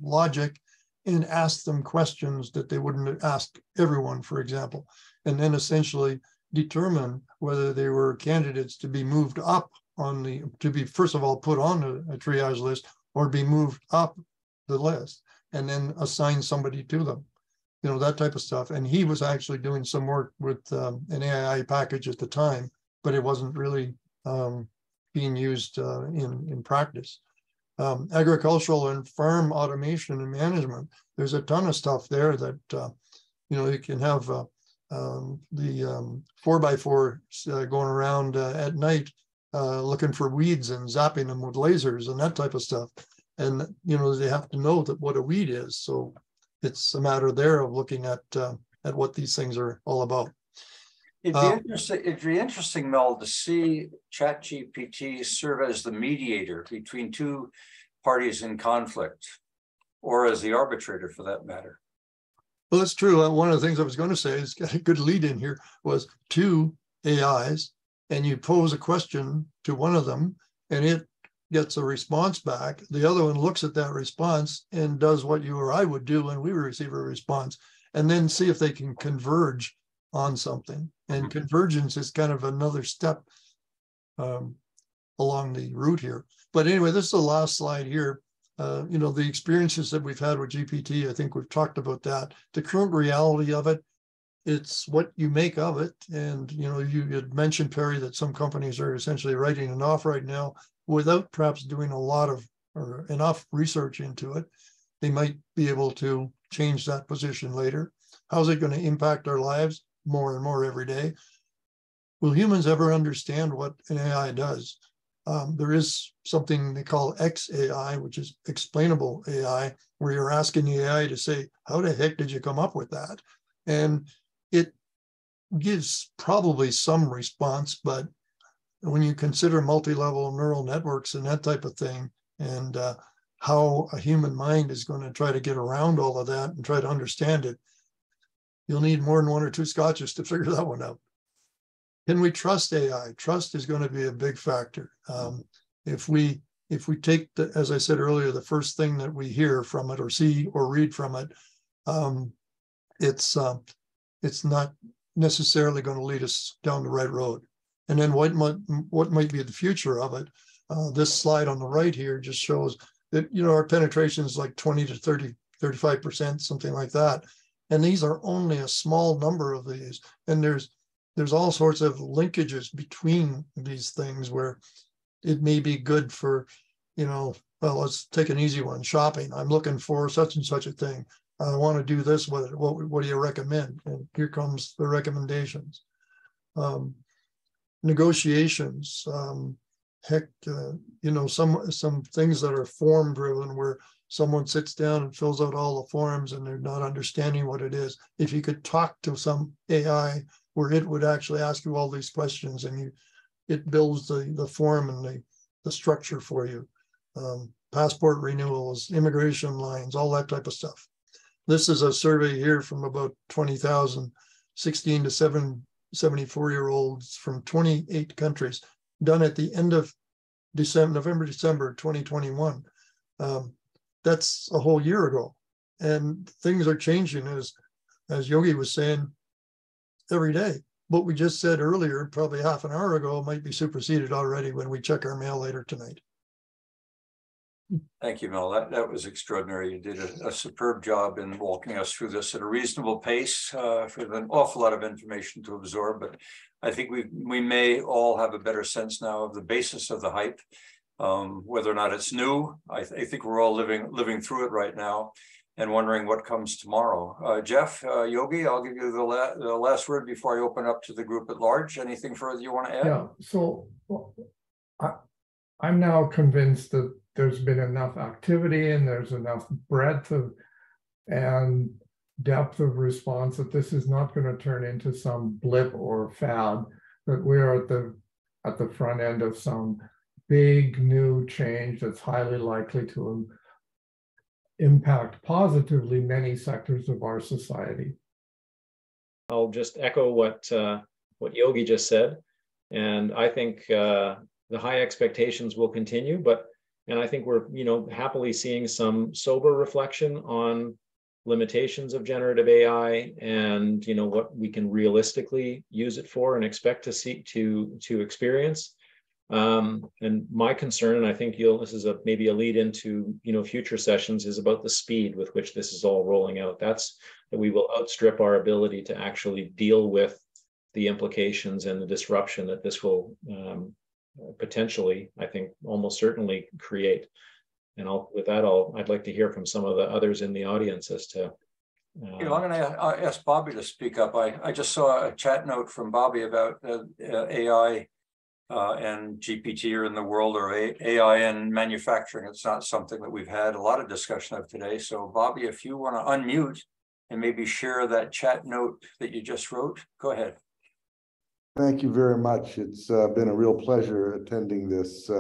logic, and ask them questions that they wouldn't ask everyone, for example, and then essentially determine whether they were candidates to be moved up to be first of all put on a triage list or be moved up the list, and then assign somebody to them, that type of stuff. And he was actually doing some work with an AI package at the time, but it wasn't really being used in practice. Agricultural and farm automation and management, there's a ton of stuff there that you can have the 4x4 going around at night looking for weeds and zapping them with lasers and that type of stuff. And they have to know that what a weed is. So it's a matter there of looking at what these things are all about. It'd be interesting, Mel, to see ChatGPT serve as the mediator between two parties in conflict, or as the arbitrator for that matter. Well, that's true. One of the things I was going to say is got a good lead in here was two AIs, and you pose a question to one of them, and it gets a response back. The other one looks at that response and does what you or I would do when we receive a response, and then see if they can converge on something. And convergence is kind of another step along the route here. But anyway, this is the last slide here. The experiences that we've had with GPT, I think we've talked about that. The current reality of it, it's what you make of it. And, you had mentioned, Perry, that some companies are essentially writing it off right now without perhaps doing a lot of or enough research into it. They might be able to change that position later. How's it going to impact our lives? More and more every day. Will humans ever understand what an AI does? There is something they call XAI, which is explainable AI, where you're asking the AI to say, how the heck did you come up with that? And it gives probably some response, but when you consider multi-level neural networks and that type of thing, and how a human mind is going to try to get around all of that and try to understand it, you'll need more than one or two scotches to figure that one out. Can we trust AI? Trust is going to be a big factor. If we take, as I said earlier, the first thing that we hear from it or see or read from it, it's not necessarily going to lead us down the right road. And then what might be the future of it? This slide on the right here just shows that our penetration is like 20 to 30, 35%, something like that. And these are only a small number of these. And there's all sorts of linkages between these things where it may be good for, well, let's take an easy one, shopping. I'm looking for such and such a thing. I want to do this with it. What do you recommend? And here comes the recommendations. Negotiations, some things that are form driven where someone sits down and fills out all the forms and they're not understanding what it is. If you could talk to some AI where it would actually ask you all these questions and it builds the form and the structure for you. Passport renewals, immigration lines, all that type of stuff. This is a survey here from about 20,000 16 to 74-year-olds from 28 countries, done at the end of November, December 2021. That's a whole year ago. And things are changing, as Yogi was saying, every day. What we just said earlier, probably half an hour ago, might be superseded already when we check our mail later tonight. Thank you, Mel. That was extraordinary. You did a superb job in walking us through this at a reasonable pace for an awful lot of information to absorb. But I think we may all have a better sense now of the basis of the hype, whether or not it's new. I think we're all living through it right now. and wondering what comes tomorrow. Jeff, Yogi, I'll give you the last word before I open up to the group at large. Anything further you want to add? Yeah, so I'm now convinced that there's been enough activity and there's enough breadth of and depth of response that this is not going to turn into some blip or fad, that we're at the front end of some big new change that's highly likely to impact positively many sectors of our society. I'll just echo what Yogi just said, and I think the high expectations will continue, and I think we're happily seeing some sober reflection on limitations of generative AI and what we can realistically use it for and expect to see to experience. And my concern, and I think this is maybe a lead into future sessions, is about the speed with which this is all rolling out. That's that we will outstrip our ability to actually deal with the implications and the disruption that this will potentially, I think, almost certainly create. And I'd like to hear from some of the others in the audience as to. I'm going to ask Bobby to speak up. I just saw a chat note from Bobby about AI and GPT are in the world, or AI and manufacturing. It's not something that we've had a lot of discussion of today. So Bobby, if you want to unmute and maybe share that chat note that you just wrote, go ahead. Thank you very much. It's been a real pleasure attending this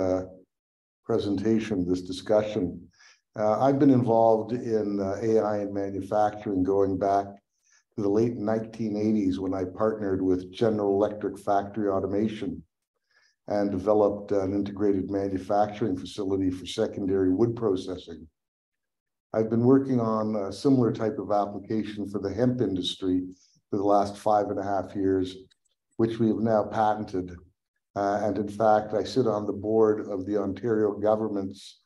presentation, this discussion. I've been involved in AI and manufacturing going back to the late 1980s when I partnered with General Electric Factory Automation and developed an integrated manufacturing facility for secondary wood processing. I've been working on a similar type of application for the hemp industry for the last 5.5 years, which we have now patented. And in fact, I sit on the board of the Ontario government's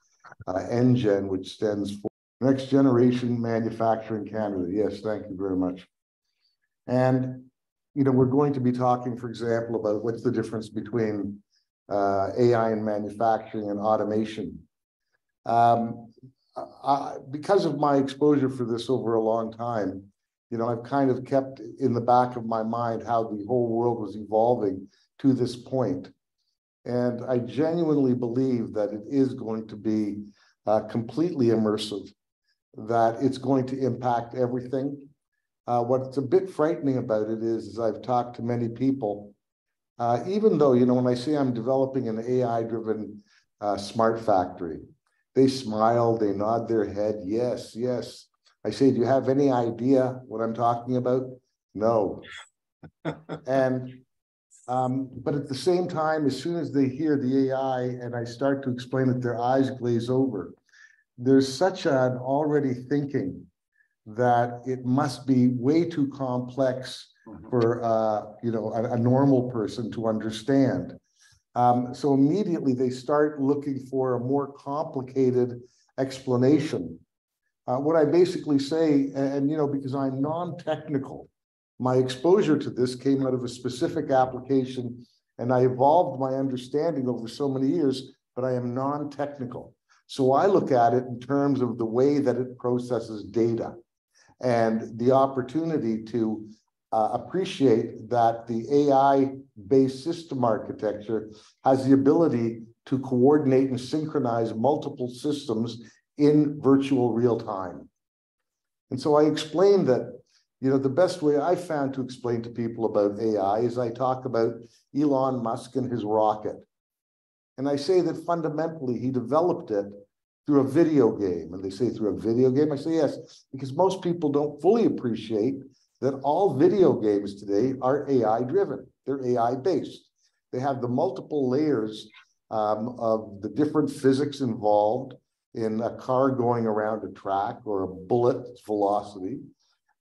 NGEN, which stands for Next Generation Manufacturing Canada. Yes, thank you very much. And, we're going to be talking, for example, about what's the difference between AI and manufacturing and automation. Because of my exposure for this over a long time, I've kind of kept in the back of my mind how the whole world was evolving to this point. And I genuinely believe that it is going to be completely immersive, that it's going to impact everything. What's a bit frightening about it is I've talked to many people, even though, when I say I'm developing an AI-driven smart factory, they smile, they nod their head, yes, yes. I say, do you have any idea what I'm talking about? No. And but at the same time, as soon as they hear the AI and I start to explain it, their eyes glaze over. There's such an already thinking that it must be way too complex for a normal person to understand. So immediately they start looking for a more complicated explanation. What I basically say, and because I'm non-technical, my exposure to this came out of a specific application, and I evolved my understanding over so many years, but I am non-technical. So I look at it in terms of the way that it processes data and the opportunity to appreciate that the AI-based system architecture has the ability to coordinate and synchronize multiple systems in virtual real time. And so I explained that, the best way I found to explain to people about AI is I talk about Elon Musk and his rocket. And I say that fundamentally he developed it through a video game. And they say through a video game? I say yes, because most people don't fully appreciate that all video games today are AI driven. They're AI based. They have the multiple layers of the different physics involved in a car going around a track or a bullet's velocity.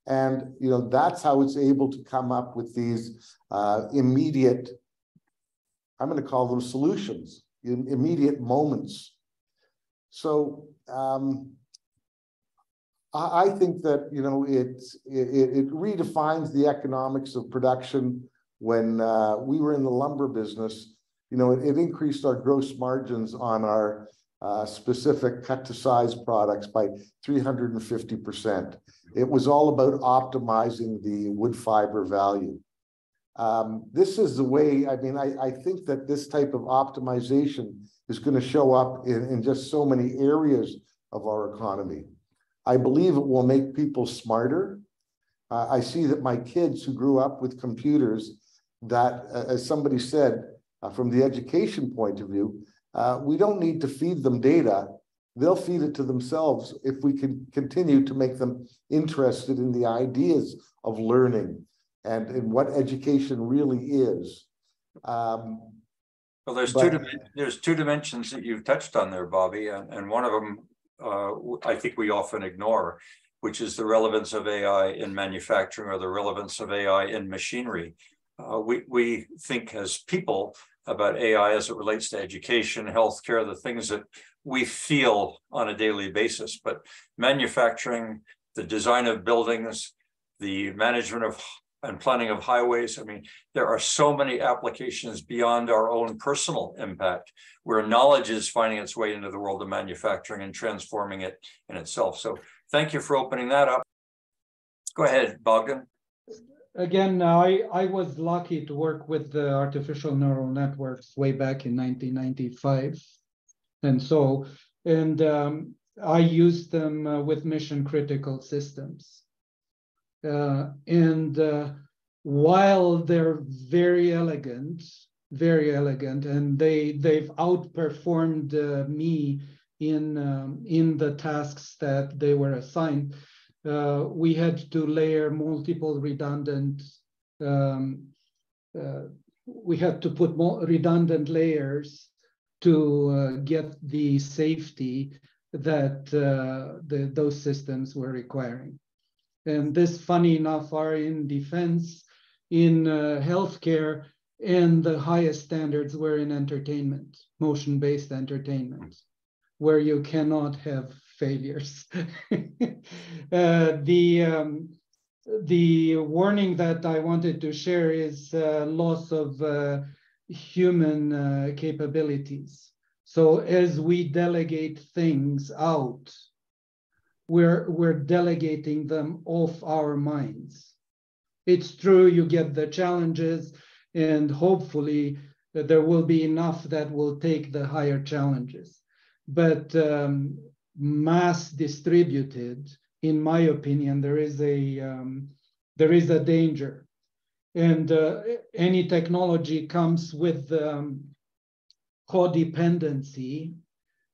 And, that's how it's able to come up with these immediate, I'm going to call them solutions, immediate moments. So I think that, it redefines the economics of production. When we were in the lumber business, it increased our gross margins on our specific cut to size products by 350%. It was all about optimizing the wood fiber value. This is the way, I mean, I think that this type of optimization is going to show up in just so many areas of our economy. I believe it will make people smarter. I see that my kids who grew up with computers, that, as somebody said, from the education point of view, we don't need to feed them data. They'll feed it to themselves if we can continue to make them interested in the ideas of learning and in what education really is. Well, there's two dimensions that you've touched on there, Bobby, and one of them I think we often ignore, which is the relevance of AI in manufacturing or the relevance of AI in machinery. We think as people about AI as it relates to education, healthcare, the things that we feel on a daily basis, but manufacturing, the design of buildings, the management of and planning of highways. I mean, there are so many applications beyond our own personal impact where knowledge is finding its way into the world of manufacturing and transforming it in itself. So thank you for opening that up. Go ahead, Bogdan. Again, I was lucky to work with the artificial neural networks way back in 1995. And I used them with mission critical systems. While they're very elegant, and they've outperformed me in the tasks that they were assigned, we had to layer multiple redundant. We had to put more redundant layers to get the safety that those systems were requiring. And this, funny enough, are in defense, in healthcare, and the highest standards were in entertainment, motion-based entertainment, where you cannot have failures. The warning that I wanted to share is loss of human capabilities. So as we delegate things out, we're delegating them off our minds. It's true, you get the challenges, and hopefully there will be enough that will take the higher challenges. But mass distributed, in my opinion, there is a danger. And any technology comes with codependency.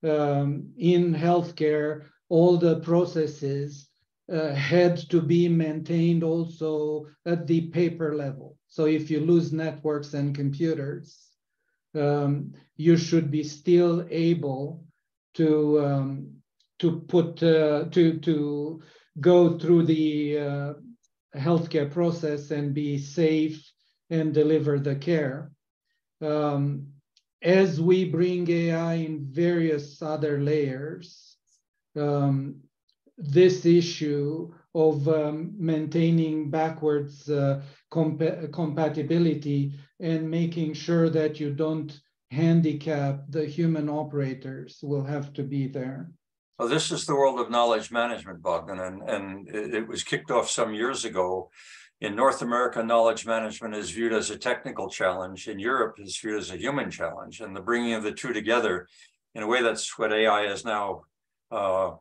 In healthcare, all the processes had to be maintained also at the paper level. So if you lose networks and computers, you should be still able to go through the healthcare process and be safe and deliver the care. As we bring AI in various other layers, this issue of maintaining backwards compatibility and making sure that you don't handicap the human operators will have to be there. Well, this is the world of knowledge management, Bogdan, and it was kicked off some years ago. In North America, knowledge management is viewed as a technical challenge. In Europe, it's viewed as a human challenge. And the bringing of the two together, in a way, that's what AI is now brought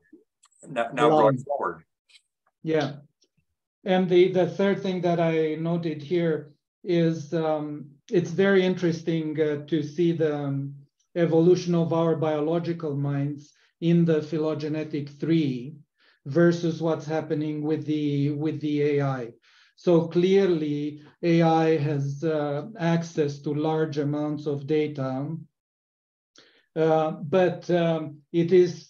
forward. Yeah. And the third thing that I noted here is it's very interesting to see the evolution of our biological minds in the phylogenetic tree versus what's happening with the AI. So clearly, AI has access to large amounts of data, but it is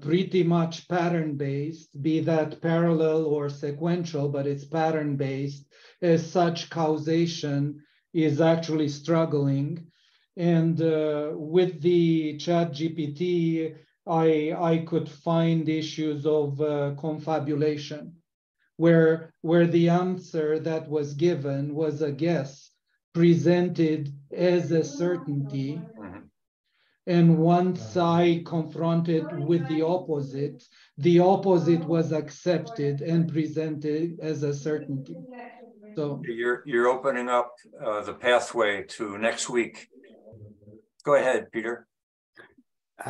pretty much pattern-based, be that parallel or sequential, but it's pattern-based. As such, causation is actually struggling. And with the ChatGPT, I could find issues of confabulation, where the answer that was given was a guess presented as a certainty. and one side confronted with the opposite was accepted and presented as a certainty. So you're opening up the pathway to next week. Go ahead, Peter.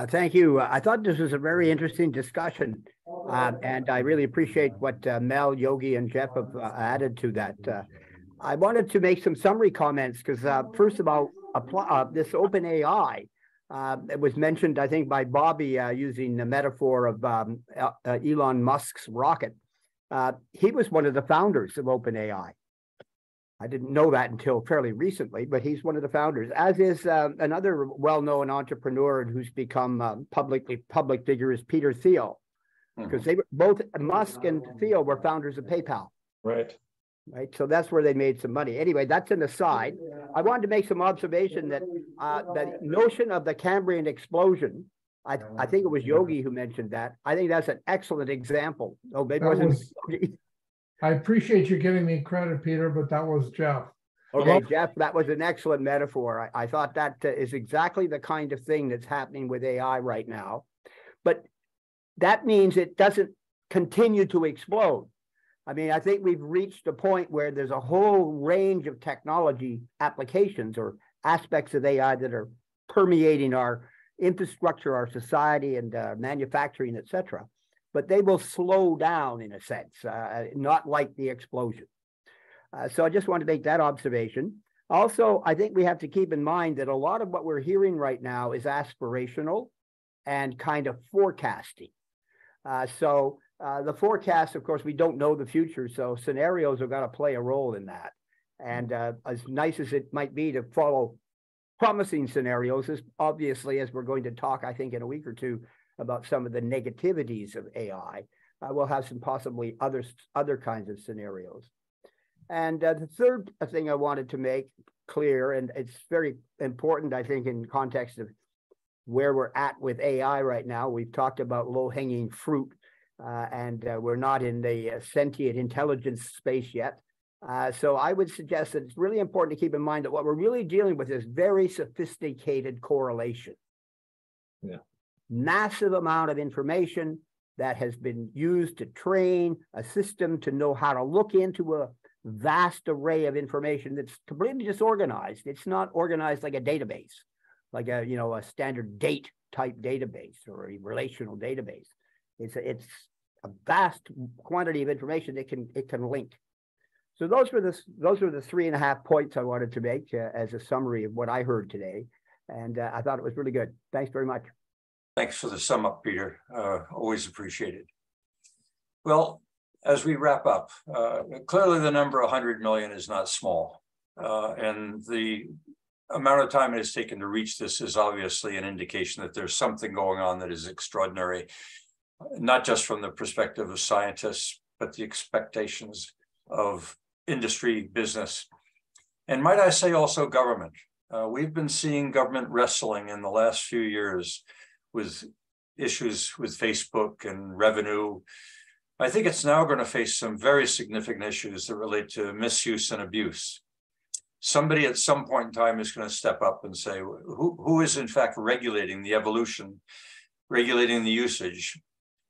Thank you. I thought this was a very interesting discussion, and I really appreciate what Mel, Yogi, and Jeff have added to that. I wanted to make some summary comments because, first of all, this OpenAI, it was mentioned, I think, by Bobby using the metaphor of Elon Musk's rocket. He was one of the founders of OpenAI. I didn't know that until fairly recently, but he's one of the founders, as is another well-known entrepreneur who's become public figure is Peter Thiel, because they were both, Musk and Thiel were founders of PayPal. Right. Right. So that's where they made some money. Anyway, that's an aside. I wanted to make some observation that the notion of the Cambrian explosion, I think it was Yogi who mentioned that. I think that's an excellent example. Oh, maybe it wasn't Yogi. I appreciate you giving me credit, Peter, but that was Jeff. Okay, Jeff, that was an excellent metaphor. I thought that is exactly the kind of thing that's happening with AI right now. But that means it doesn't continue to explode. I mean, I think we've reached a point where there's a whole range of technology applications or aspects of AI that are permeating our infrastructure, our society, and manufacturing, et cetera. But they will slow down in a sense, not like the explosion. So I just want to make that observation. Also, I think we have to keep in mind that a lot of what we're hearing right now is aspirational and kind of forecasting. The forecast, of course, we don't know the future, so scenarios have got to play a role in that. And as nice as it might be to follow promising scenarios, as obviously, as we're going to talk, I think, in a week or two, about some of the negativities of AI, we'll have some possibly other kinds of scenarios. And the third thing I wanted to make clear, and it's very important, I think, in context of where we're at with AI right now. We've talked about low-hanging fruit, and we're not in the sentient intelligence space yet. So I would suggest that it's really important to keep in mind that what we're really dealing with is very sophisticated correlation. Yeah. Massive amount of information that has been used to train a system to know how to look into a vast array of information that's completely disorganized. It's not organized like a database, like a standard date type database or a relational database. It's a vast quantity of information it can link. So those were the 3.5 points I wanted to make as a summary of what I heard today, and I thought it was really good. Thanks very much. Thanks for the sum up, Peter. Always appreciated. Well, as we wrap up, clearly the number 100 million is not small. And the amount of time it has taken to reach this is obviously an indication that there's something going on that is extraordinary, not just from the perspective of scientists, but the expectations of industry, business, and might I say also government. We've been seeing government wrestling in the last few years with issues with Facebook and revenue. I think it's now going to face some very significant issues that relate to misuse and abuse. Somebody at some point in time is going to step up and say, who is in fact regulating the evolution, regulating the usage,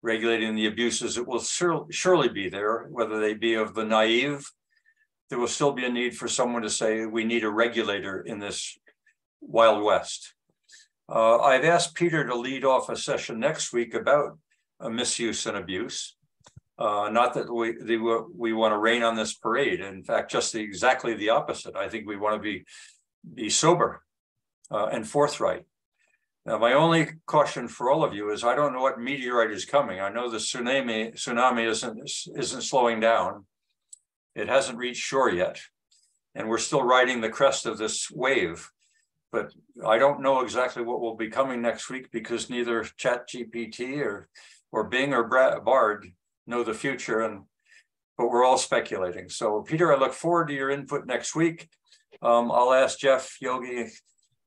regulating the abuses that will surely be there, whether they be of the naive. There will still be a need for someone to say, we need a regulator in this Wild West. I've asked Peter to lead off a session next week about misuse and abuse. Not that we want to rain on this parade. In fact, just exactly the opposite. I think we want to be sober and forthright. Now, my only caution for all of you is I don't know what meteorite is coming. I know the tsunami isn't slowing down. It hasn't reached shore yet, and we're still riding the crest of this wave. But I don't know exactly what will be coming next week because neither ChatGPT or Bing or Bard know the future, but we're all speculating. So, Peter, I look forward to your input next week. I'll ask Jeff, Yogi,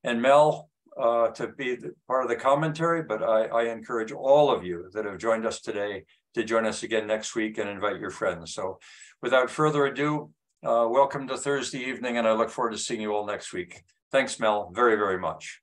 and Mel to be part of the commentary, but I encourage all of you that have joined us today to join us again next week and invite your friends. So, without further ado, welcome to Thursday evening, and I look forward to seeing you all next week. Thanks, Mel, very, very much.